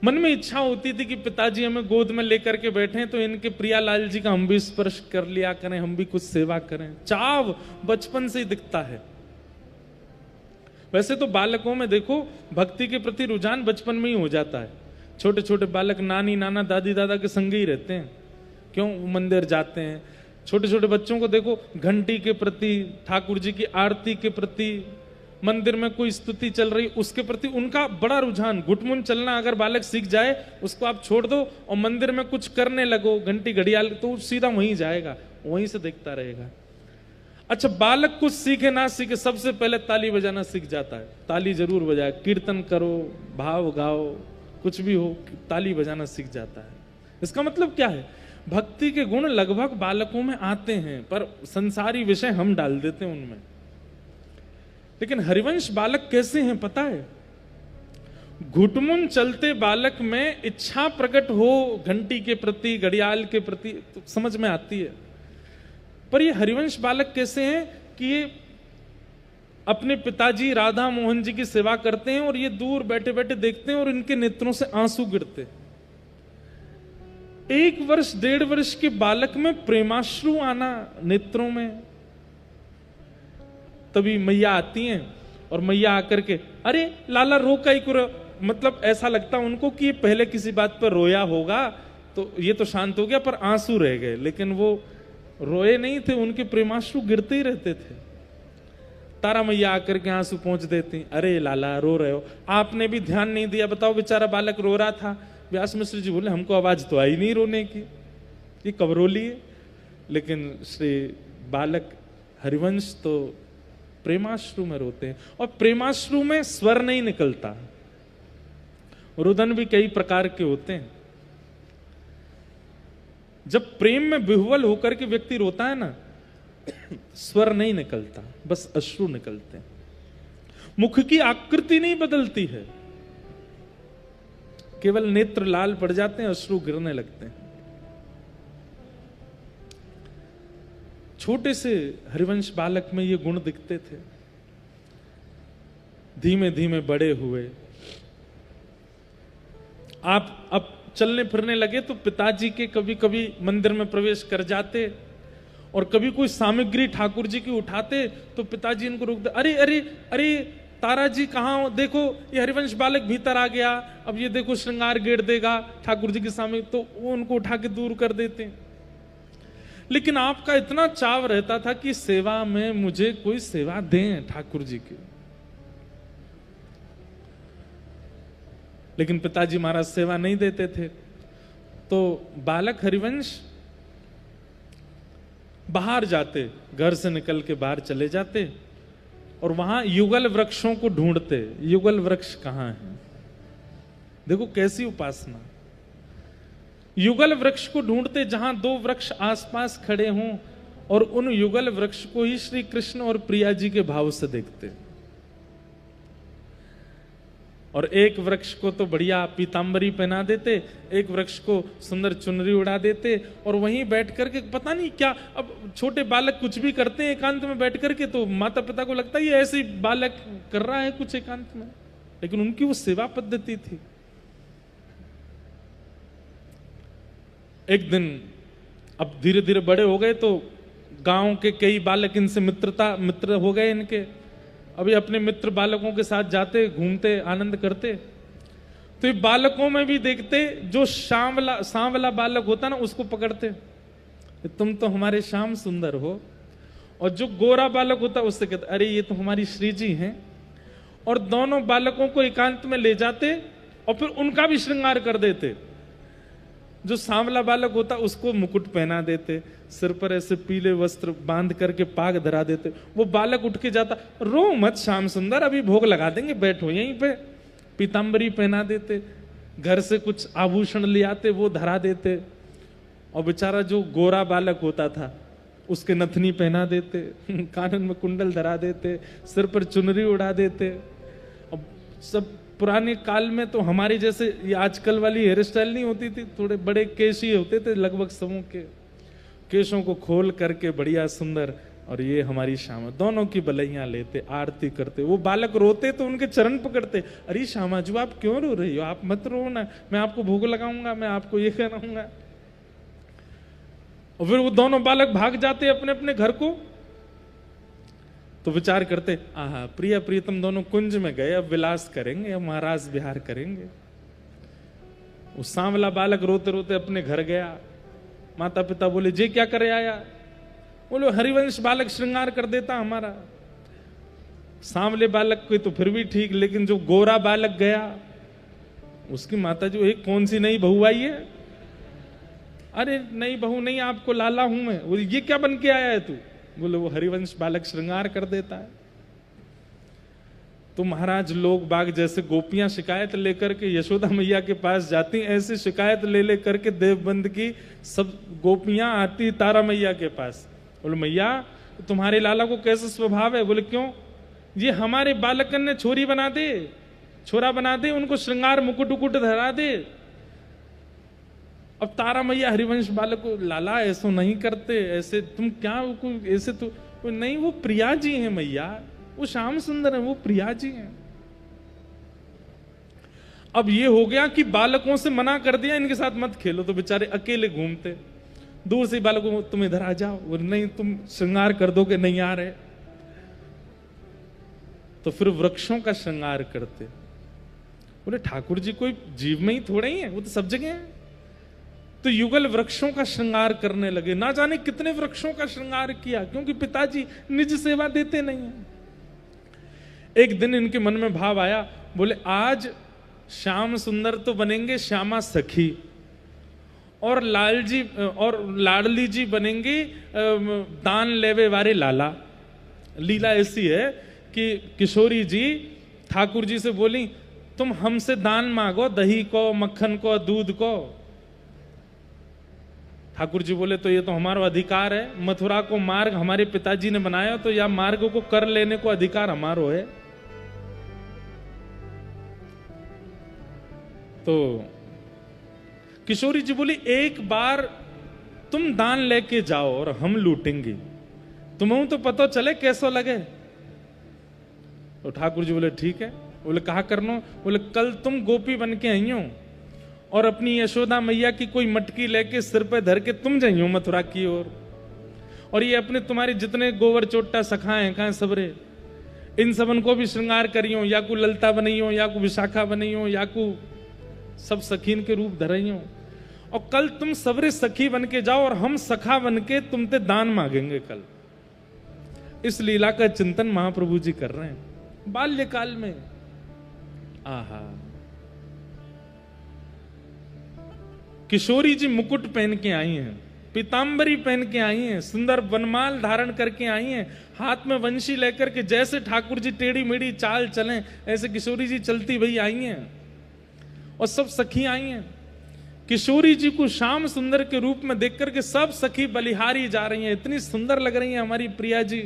मन में इच्छा होती थी कि पिताजी हमें गोद में लेकर के बैठे तो इनके प्रियालाल जी का हम भी स्पर्श कर लिया करें, हम भी कुछ सेवा करें। चाव बचपन से ही दिखता है। वैसे तो बालकों में देखो भक्ति के प्रति रुझान बचपन में ही हो जाता है। छोटे छोटे बालक नानी नाना दादी दादा के संग ही रहते हैं, क्यों मंदिर जाते हैं। छोटे छोटे बच्चों को देखो घंटी के प्रति, ठाकुर जी की आरती के प्रति, मंदिर में कोई स्तुति चल रही उसके प्रति उनका बड़ा रुझान। गुटमुन चलना अगर बालक सीख जाए, उसको आप छोड़ दो और मंदिर में कुछ करने लगो, घंटी घड़ियाल, तो सीधा वहीं जाएगा, वहीं से देखता रहेगा। अच्छा, बालक कुछ सीखे ना सीखे, सबसे पहले ताली बजाना सीख जाता है। ताली जरूर बजाए, कीर्तन करो, भाव गाओ, कुछ भी हो, ताली बजाना सीख जाता है। इसका मतलब क्या है? भक्ति के गुण लगभग बालकों में आते हैं, पर संसारी विषय हम डाल देते हैं उनमें। लेकिन हरिवंश बालक कैसे हैं पता है? घुटमुन चलते बालक में इच्छा प्रकट हो घंटी के प्रति, घड़ियाल के प्रति, तो समझ में आती है। पर ये हरिवंश बालक कैसे हैं कि ये अपने पिताजी राधा मोहन जी की सेवा करते हैं और ये दूर बैठे बैठे देखते हैं और इनके नेत्रों से आंसू गिरते। 1 वर्ष 1.5 वर्ष के बालक में प्रेमाश्रु आना नेत्रों में। तभी मैया आती हैं और मैया आकर के, अरे लाला रो का ही करो, मतलब ऐसा लगता उनको कि ये पहले किसी बात पर रोया होगा तो ये तो शांत हो गया, पर आंसू रह गए। लेकिन वो रोए नहीं थे, उनके प्रेमाश्रु गिरते ही रहते थे। तारा मैया आकर के आंसू पहुंच देती, अरे लाला रो रहे हो, आपने भी ध्यान नहीं दिया, बताओ बेचारा बालक रो रहा था। व्यास मिश्र जी बोले, हमको आवाज तो आई नहीं रोने की, ये कब रो लिए। लेकिन श्री बालक हरिवंश तो प्रेमाश्रु में रोते हैं, और प्रेमाश्रु में स्वर नहीं निकलता। रुदन भी कई प्रकार के होते हैं। जब प्रेम में विह्वल होकर के व्यक्ति रोता है ना, स्वर नहीं निकलता, बस अश्रु निकलते हैं। मुख की आकृति नहीं बदलती है, केवल नेत्र लाल पड़ जाते हैं, अश्रु गिरने लगते हैं। छोटे से हरिवंश बालक में ये गुण दिखते थे। धीमे धीमे बड़े हुए, आप अब चलने फिरने लगे तो पिताजी के कभी कभी मंदिर में प्रवेश कर जाते, और कभी कोई सामग्री ठाकुर जी की उठाते तो पिताजी इनको रोक दे, अरे अरे अरे तारा जी कहाँ हो, देखो ये हरिवंश बालक भीतर आ गया, अब ये देखो श्रृंगार गेड़ देगा ठाकुर जी के सामने, तो वो उनको उठा के दूर कर देते। लेकिन आपका इतना चाव रहता था कि सेवा में मुझे कोई सेवा दें ठाकुर जी की। लेकिन पिताजी महाराज सेवा नहीं देते थे, तो बालक हरिवंश बाहर जाते, घर से निकल के बाहर चले जाते और वहां युगल वृक्षों को ढूंढते। युगल वृक्ष कहां है, देखो कैसी उपासना। युगल वृक्ष को ढूंढते जहां 2 वृक्ष आसपास खड़े हों, और उन युगल वृक्ष को ही श्री कृष्ण और प्रिया जी के भाव से देखते। और एक वृक्ष को तो बढ़िया पीतांबरी पहना देते, एक वृक्ष को सुंदर चुनरी उड़ा देते, और वहीं बैठ करके पता नहीं क्या, अब छोटे बालक कुछ भी करते हैं एकांत में बैठ करके, तो माता पिता को लगता है ये ऐसे ही बालक कर रहा है कुछ एकांत में, लेकिन उनकी वो सेवा पद्धति थी। एक दिन अब धीरे धीरे बड़े हो गए, तो गांव के कई बालक इनसे मित्र हो गए इनके। अभी अपने मित्र बालकों के साथ जाते, घूमते, आनंद करते, तो ये बालकों में भी देखते जो सांवला बालक होता ना, उसको पकड़ते, तुम तो हमारे श्याम सुंदर हो। और जो गोरा बालक होता उससे कहते, अरे ये तो हमारी श्री जी हैं। और दोनों बालकों को एकांत में ले जाते और फिर उनका भी श्रृंगार कर देते। जो सांवला बालक होता उसको मुकुट पहना देते, सिर पर ऐसे पीले वस्त्र बांध करके पाग धरा देते। वो बालक उठ के जाता, रो मत श्याम सुंदर, अभी भोग लगा देंगे, बैठो यहीं पे। पीतांबरी पहना देते, घर से कुछ आभूषण ले आते, वो धरा देते। और बेचारा जो गोरा बालक होता था उसके नथनी पहना देते, कानन में कुंडल धरा देते, सिर पर चुनरी उड़ा देते। अब सब पुराने काल में तो हमारी जैसे ये आजकल वाली हेयर स्टाइल नहीं होती थी, थोड़े बड़े केश ही होते थे, लगभग समूह के। केशों को खोल करके बढ़िया सुंदर, और ये हमारी श्यामा, दोनों की बलैया लेते, आरती करते। वो बालक रोते तो उनके चरण पकड़ते, अरे श्यामा जी आप क्यों रो रही हो, आप मत रो ना, मैं आपको भोग लगाऊंगा, मैं आपको ये कराऊंगा। और फिर वो दोनों बालक भाग जाते अपने अपने घर को। तो विचार करते, आहा प्रिय प्रियतम दोनों कुंज में गए, अब विलास करेंगे, अब महाराज विहार करेंगे। वो सांवला बालक रोते रोते अपने घर गया। माता पिता बोले, जे क्या करे आया? बोले हरिवंश बालक श्रृंगार कर देता हमारा। सांवले बालक कोई तो फिर भी ठीक, लेकिन जो गोरा बालक गया, उसकी माता जो एक कौन सी नई बहू आई है? अरे नई बहू नहीं, आपको लाला हूं मैं। बोले ये क्या बन के आया है तू? बोले वो हरिवंश बालक श्रृंगार कर देता है। तो महाराज लोग बाग जैसे गोपियां शिकायत लेकर के यशोदा मैया के पास जाती, ऐसी शिकायत ले ले करके देवबंद की सब गोपियां आती तारा मैया के पास। बोले मैया तुम्हारे लाला को कैसे स्वभाव है? बोले क्यों? ये हमारे बालकन ने छोरी बना दे, छोरा बना दे, उनको श्रृंगार मुकुट उकुट धरा दे। अब तारा मैया हरिवंश बालक को, लाला ऐसा नहीं करते, ऐसे तुम क्या ऐसे तो नहीं, वो प्रिया जी हैं मैया, वो श्याम सुंदर है, वो प्रिया जी हैं। अब ये हो गया कि बालकों से मना कर दिया, इनके साथ मत खेलो, तो बेचारे अकेले घूमते। दूर से बालकों को, तुम इधर आ जाओ, और नहीं तुम श्रृंगार कर दो कि नहीं आ रहे, तो फिर वृक्षों का श्रृंगार करते। बोले ठाकुर जी कोई जीव में ही थोड़े ही है, वो तो सब जगह है। तो युगल वृक्षों का श्रृंगार करने लगे। ना जाने कितने वृक्षों का श्रृंगार किया, क्योंकि पिताजी निज सेवा देते नहीं है। एक दिन इनके मन में भाव आया, बोले आज श्याम सुंदर तो बनेंगे श्यामा सखी, और लाल जी और लाडली जी बनेंगे दान लेवे वारे लाला। लीला ऐसी है कि किशोरी जी ठाकुर जी से बोली, तुम हमसे दान मांगो, दही को, मक्खन को, दूध को। ठाकुर जी बोले तो ये तो हमारा अधिकार है, मथुरा को मार्ग हमारे पिताजी ने बनाया, तो या मार्ग को कर लेने को अधिकार हमारो है। तो किशोरी जी बोली, एक बार तुम दान लेके जाओ और हम लूटेंगे, तुम्हें तो पता चले कैसा लगे। तो ठाकुर जी बोले ठीक है। बोले कहा करनो? बोले कल तुम गोपी बन के आई हो और अपनी यशोदा मैया की कोई मटकी लेके सिर पे धर के तुम जाइयो मथुरा की ओर, और ये अपने तुम्हारे जितने गोवर चोट्टा सखाए कहा सबरे, इन सबन को भी श्रृंगार करियो, या को ललता बनाइयो, या को विशाखा बनाइयो, या को सब सखीन के रूप धरियो, और कल तुम सबरे सखी बन के जाओ और हम सखा बन के तुमसे दान मांगेंगे कल। इस लीला का चिंतन महाप्रभु जी कर रहे हैं बाल्यकाल में। आहा, किशोरी जी मुकुट पहन के आई हैं, पीतांबरी पहन के आई हैं, सुंदर वनमाल धारण करके आई हैं, हाथ में वंशी लेकर के, जैसे ठाकुर जी टेढ़ी मेढ़ी चाल चलें ऐसे किशोरी जी चलती भई आई हैं, और सब सखी आई हैं। किशोरी जी को श्याम सुंदर के रूप में देख करके सब सखी बलिहारी जा रही हैं, इतनी सुंदर लग रही हैं हमारी प्रिया जी।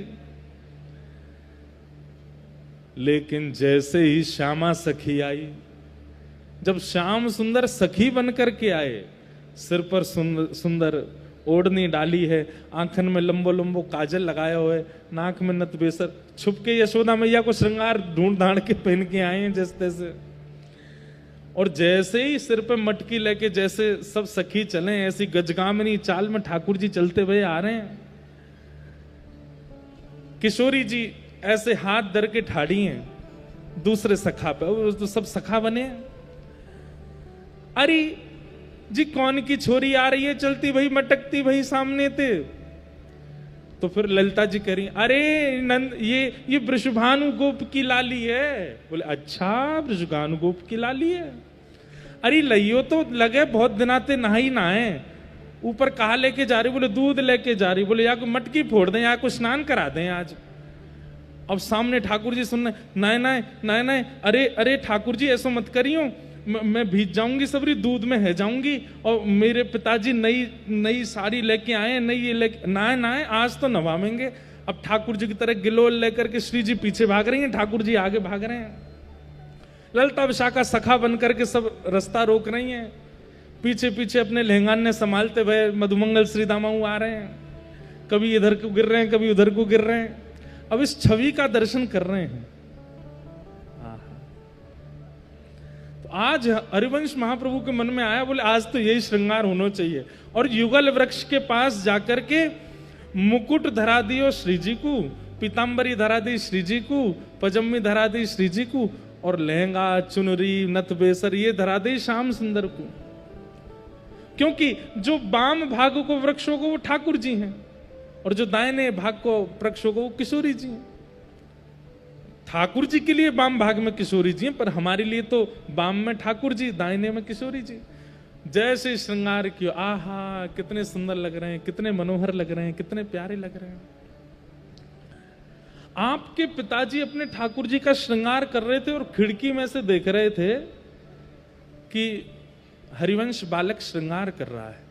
लेकिन जैसे ही श्यामा सखी आई, जब श्याम सुंदर सखी बनकर के आए, सिर पर सुंदर ओढ़नी डाली है, आंखन में लंबो लंबो काजल लगाया हुआ है, नाक में नथ बेसर, छुप के यशोदा मैया को श्रृंगार ढूंढ ढांड के पहन के आए हैं जैसे तैसे, और जैसे ही सिर पे मटकी लेके जैसे सब सखी चले, ऐसी गजगामिनी चाल में ठाकुर जी चलते हुए आ रहे हैं। किशोरी जी ऐसे हाथ धर के ठाड़ी हैं दूसरे सखा पे, तो सब सखा बने। अरे जी कौन की छोरी आ रही है चलती भाई मटकती भाई सामने थे। तो फिर ललिता जी कह रही, अरे नंद ये वृषभानु गोप की लाली है। बोले अच्छा वृषभानु गोप की लाली है। अरे लइयो तो लगे बहुत दिनाते नहाई नहाए, ऊपर कहा लेके जा रही? बोले दूध लेके जा रही। बोले या को मटकी फोड़ दें, या को स्नान करा दें आज। अब सामने ठाकुर जी सुनने, नाय नाय नाय नाय, अरे अरे ठाकुर जी ऐसा मत करियो, मैं भीज जाऊंगी सबरी, दूध में है जाऊंगी, और मेरे पिताजी नई नई साड़ी लेके आए, नई ये लेके, नाय नाय आज तो नवामेंगे। अब ठाकुर जी की तरह गिलोल लेकर के श्री जी पीछे भाग रही हैं, ठाकुर जी आगे भाग रहे हैं। ललिता विशाखा सखा बन करके सब रास्ता रोक रही हैं, पीछे पीछे अपने लहंगाने संभालते हुए मधुमंगल श्री दामाऊ आ रहे हैं, कभी इधर को गिर रहे हैं, कभी उधर को गिर रहे हैं। अब इस छवि का दर्शन कर रहे हैं। तो आज हरिवंश महाप्रभु के मन में आया, बोले आज तो यही श्रृंगार होना चाहिए, और युगल वृक्ष के पास जाकर के मुकुट धरा दियो श्री जी को, पीतांबरी धरा दी श्री जी को, पजम्मी धरा दी श्री जी को, और लहंगा चुनरी नथ बेसर ये धरा दी श्याम सुंदर को। क्योंकि जो वाम भाग को वृक्षों को वो ठाकुर जी हैं, और जो दाहिने भाग को वृक्षों को वो किशोरी जी हैं। ठाकुर जी के लिए वाम भाग में किशोरी जी हैं, पर हमारे लिए तो वाम में ठाकुर जी, दाहिने में किशोरी जी। जैसे श्रृंगार किया, आहा कितने सुंदर लग रहे हैं, कितने मनोहर लग रहे हैं, कितने प्यारे लग रहे हैं। आपके पिताजी अपने ठाकुर जी का श्रृंगार कर रहे थे और खिड़की में से देख रहे थे कि हरिवंश बालक श्रृंगार कर रहा है,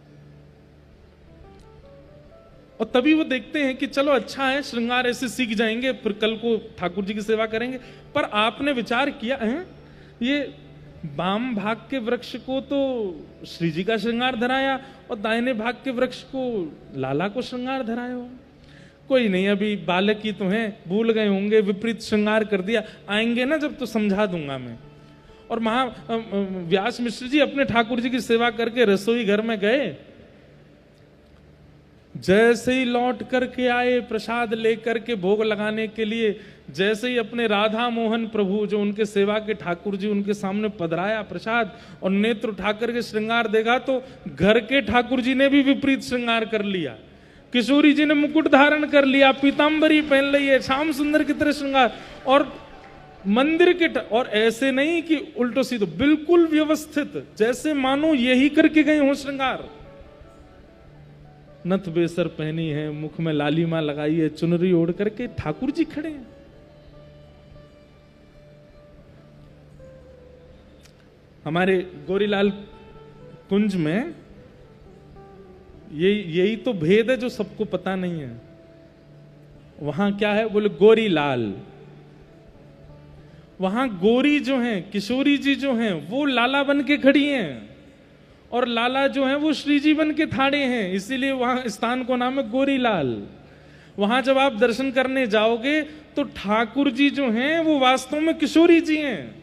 और तभी वो देखते हैं कि चलो अच्छा है, श्रृंगार ऐसे सीख जाएंगे, फिर कल को ठाकुर जी की सेवा करेंगे। पर आपने विचार किया है ये वाम भाग के वृक्ष को तो श्री जी का श्रृंगार धराया और दाहिने भाग के वृक्ष को लाला को श्रृंगार धराया हो। कोई नहीं, अभी बालक ही तो हैं, भूल गए होंगे, विपरीत श्रृंगार कर दिया, आएंगे ना जब तो समझा दूंगा मैं। और व्यास मिश्र जी अपने ठाकुर जी की सेवा करके रसोई घर में गए, जैसे ही लौट करके आए प्रसाद लेकर के भोग लगाने के लिए, जैसे ही अपने राधा मोहन प्रभु जो उनके सेवा के ठाकुर जी उनके सामने पधराया प्रसाद और नेत्र उठा करके श्रृंगार देखा तो घर के ठाकुर जी ने भी विपरीत श्रृंगार कर लिया। किशोरी जी ने मुकुट धारण कर लिया, पीतांबरी पहन ली है, श्याम सुंदर की तरह श्रृंगार, और मंदिर के और ऐसे नहीं कि उल्टो सीधो, बिल्कुल व्यवस्थित, जैसे मानो यही करके गए हो श्रृंगार। नथ बेसर पहनी है, मुख में लालिमा लगाई है, चुनरी ओढ़ करके ठाकुर जी खड़े हैं। हमारे गोरीलाल कुंज में यही तो भेद है जो सबको पता नहीं है। वहां क्या है, बोले गोरीलाल। वहां गोरी जो हैं, किशोरी जी जो हैं, वो लाला बन के खड़ी हैं और लाला जो है वो श्री जी बन के थाड़े हैं, इसीलिए वहां स्थान को नाम है गोरीलाल। वहां जब आप दर्शन करने जाओगे तो ठाकुर जी जो हैं वो वास्तव में किशोरी जी हैं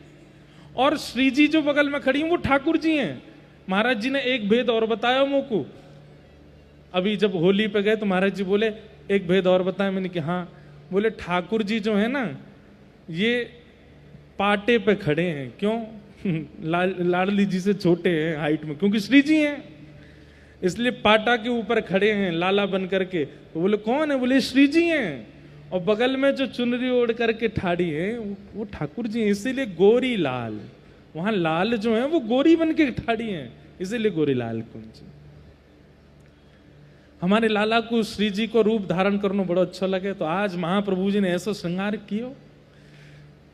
और श्री जी जो बगल में खड़ी हैं वो ठाकुर जी हैं। महाराज जी ने एक भेद और बताया मुझको, अभी जब होली पे गए तो महाराज जी बोले एक भेद और बताया। मैंने कहा हाँ। बोले ठाकुर जी जो है ना ये पाटे पे खड़े हैं, क्यों? लाडली जी से छोटे हैं हाइट में, क्योंकि श्री जी हैं, इसलिए पाटा के ऊपर खड़े हैं लाला बन करके। तो बोले कौन है? बोले श्री जी हैं, और बगल में जो चुनरी ओढ़ करके ठाड़ी है वो ठाकुर जी हैं, इसीलिए गोरी लाल। वहां लाल जो है वो गोरी बन के ठाड़ी हैं, इसीलिए गोरी लाल कुंज। हमारे लाला को श्री जी को रूप धारण करना बड़ा अच्छा लगे तो आज महाप्रभु जी ने ऐसा श्रृंगार किया।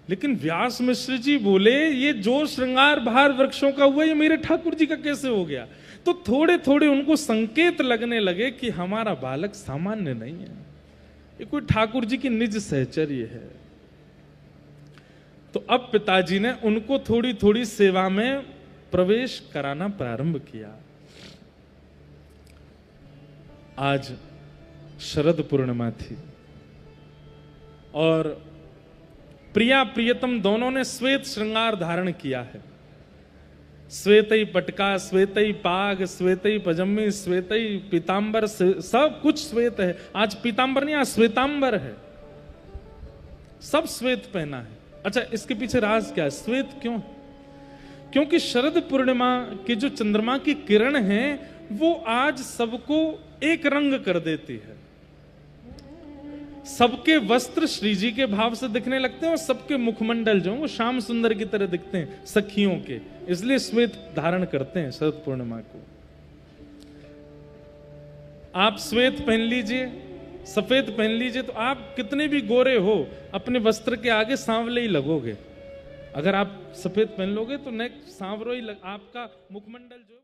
लेकिन व्यास मिश्र जी बोले ये जो श्रृंगार बाहर वृक्षों का हुआ ये मेरे ठाकुर जी का कैसे हो गया? तो थोड़े थोड़े उनको संकेत लगने लगे कि हमारा बालक सामान्य नहीं है, ये कोई ठाकुर जी की निज सहचर्य है। तो अब पिताजी ने उनको थोड़ी थोड़ी सेवा में प्रवेश कराना प्रारंभ किया। आज शरद पूर्णिमा थी और प्रिया प्रियतम दोनों ने श्वेत श्रृंगार धारण किया है। श्वेतई पटका, श्वेतई पाग, श्वेतई पजम्मी, श्वेतई पीतांबर, सब कुछ श्वेत है। आज पीतांबर नहीं, आज श्वेतांबर है, सब श्वेत पहना है। अच्छा, इसके पीछे राज क्या है? श्वेत क्यों? क्योंकि शरद पूर्णिमा की जो चंद्रमा की किरण है वो आज सबको एक रंग कर देती है। सबके वस्त्र श्री जी के भाव से दिखने लगते हैं और सबके मुखमंडल जो वो श्याम सुंदर की तरह दिखते हैं सखियों के, इसलिए श्वेत धारण करते हैं शरद पूर्णिमा को। आप श्वेत पहन लीजिए, सफेद पहन लीजिए, तो आप कितने भी गोरे हो अपने वस्त्र के आगे सांवले ही लगोगे। अगर आप सफेद पहन लोगे तो नेक सांवरो ही आपका मुखमंडल जो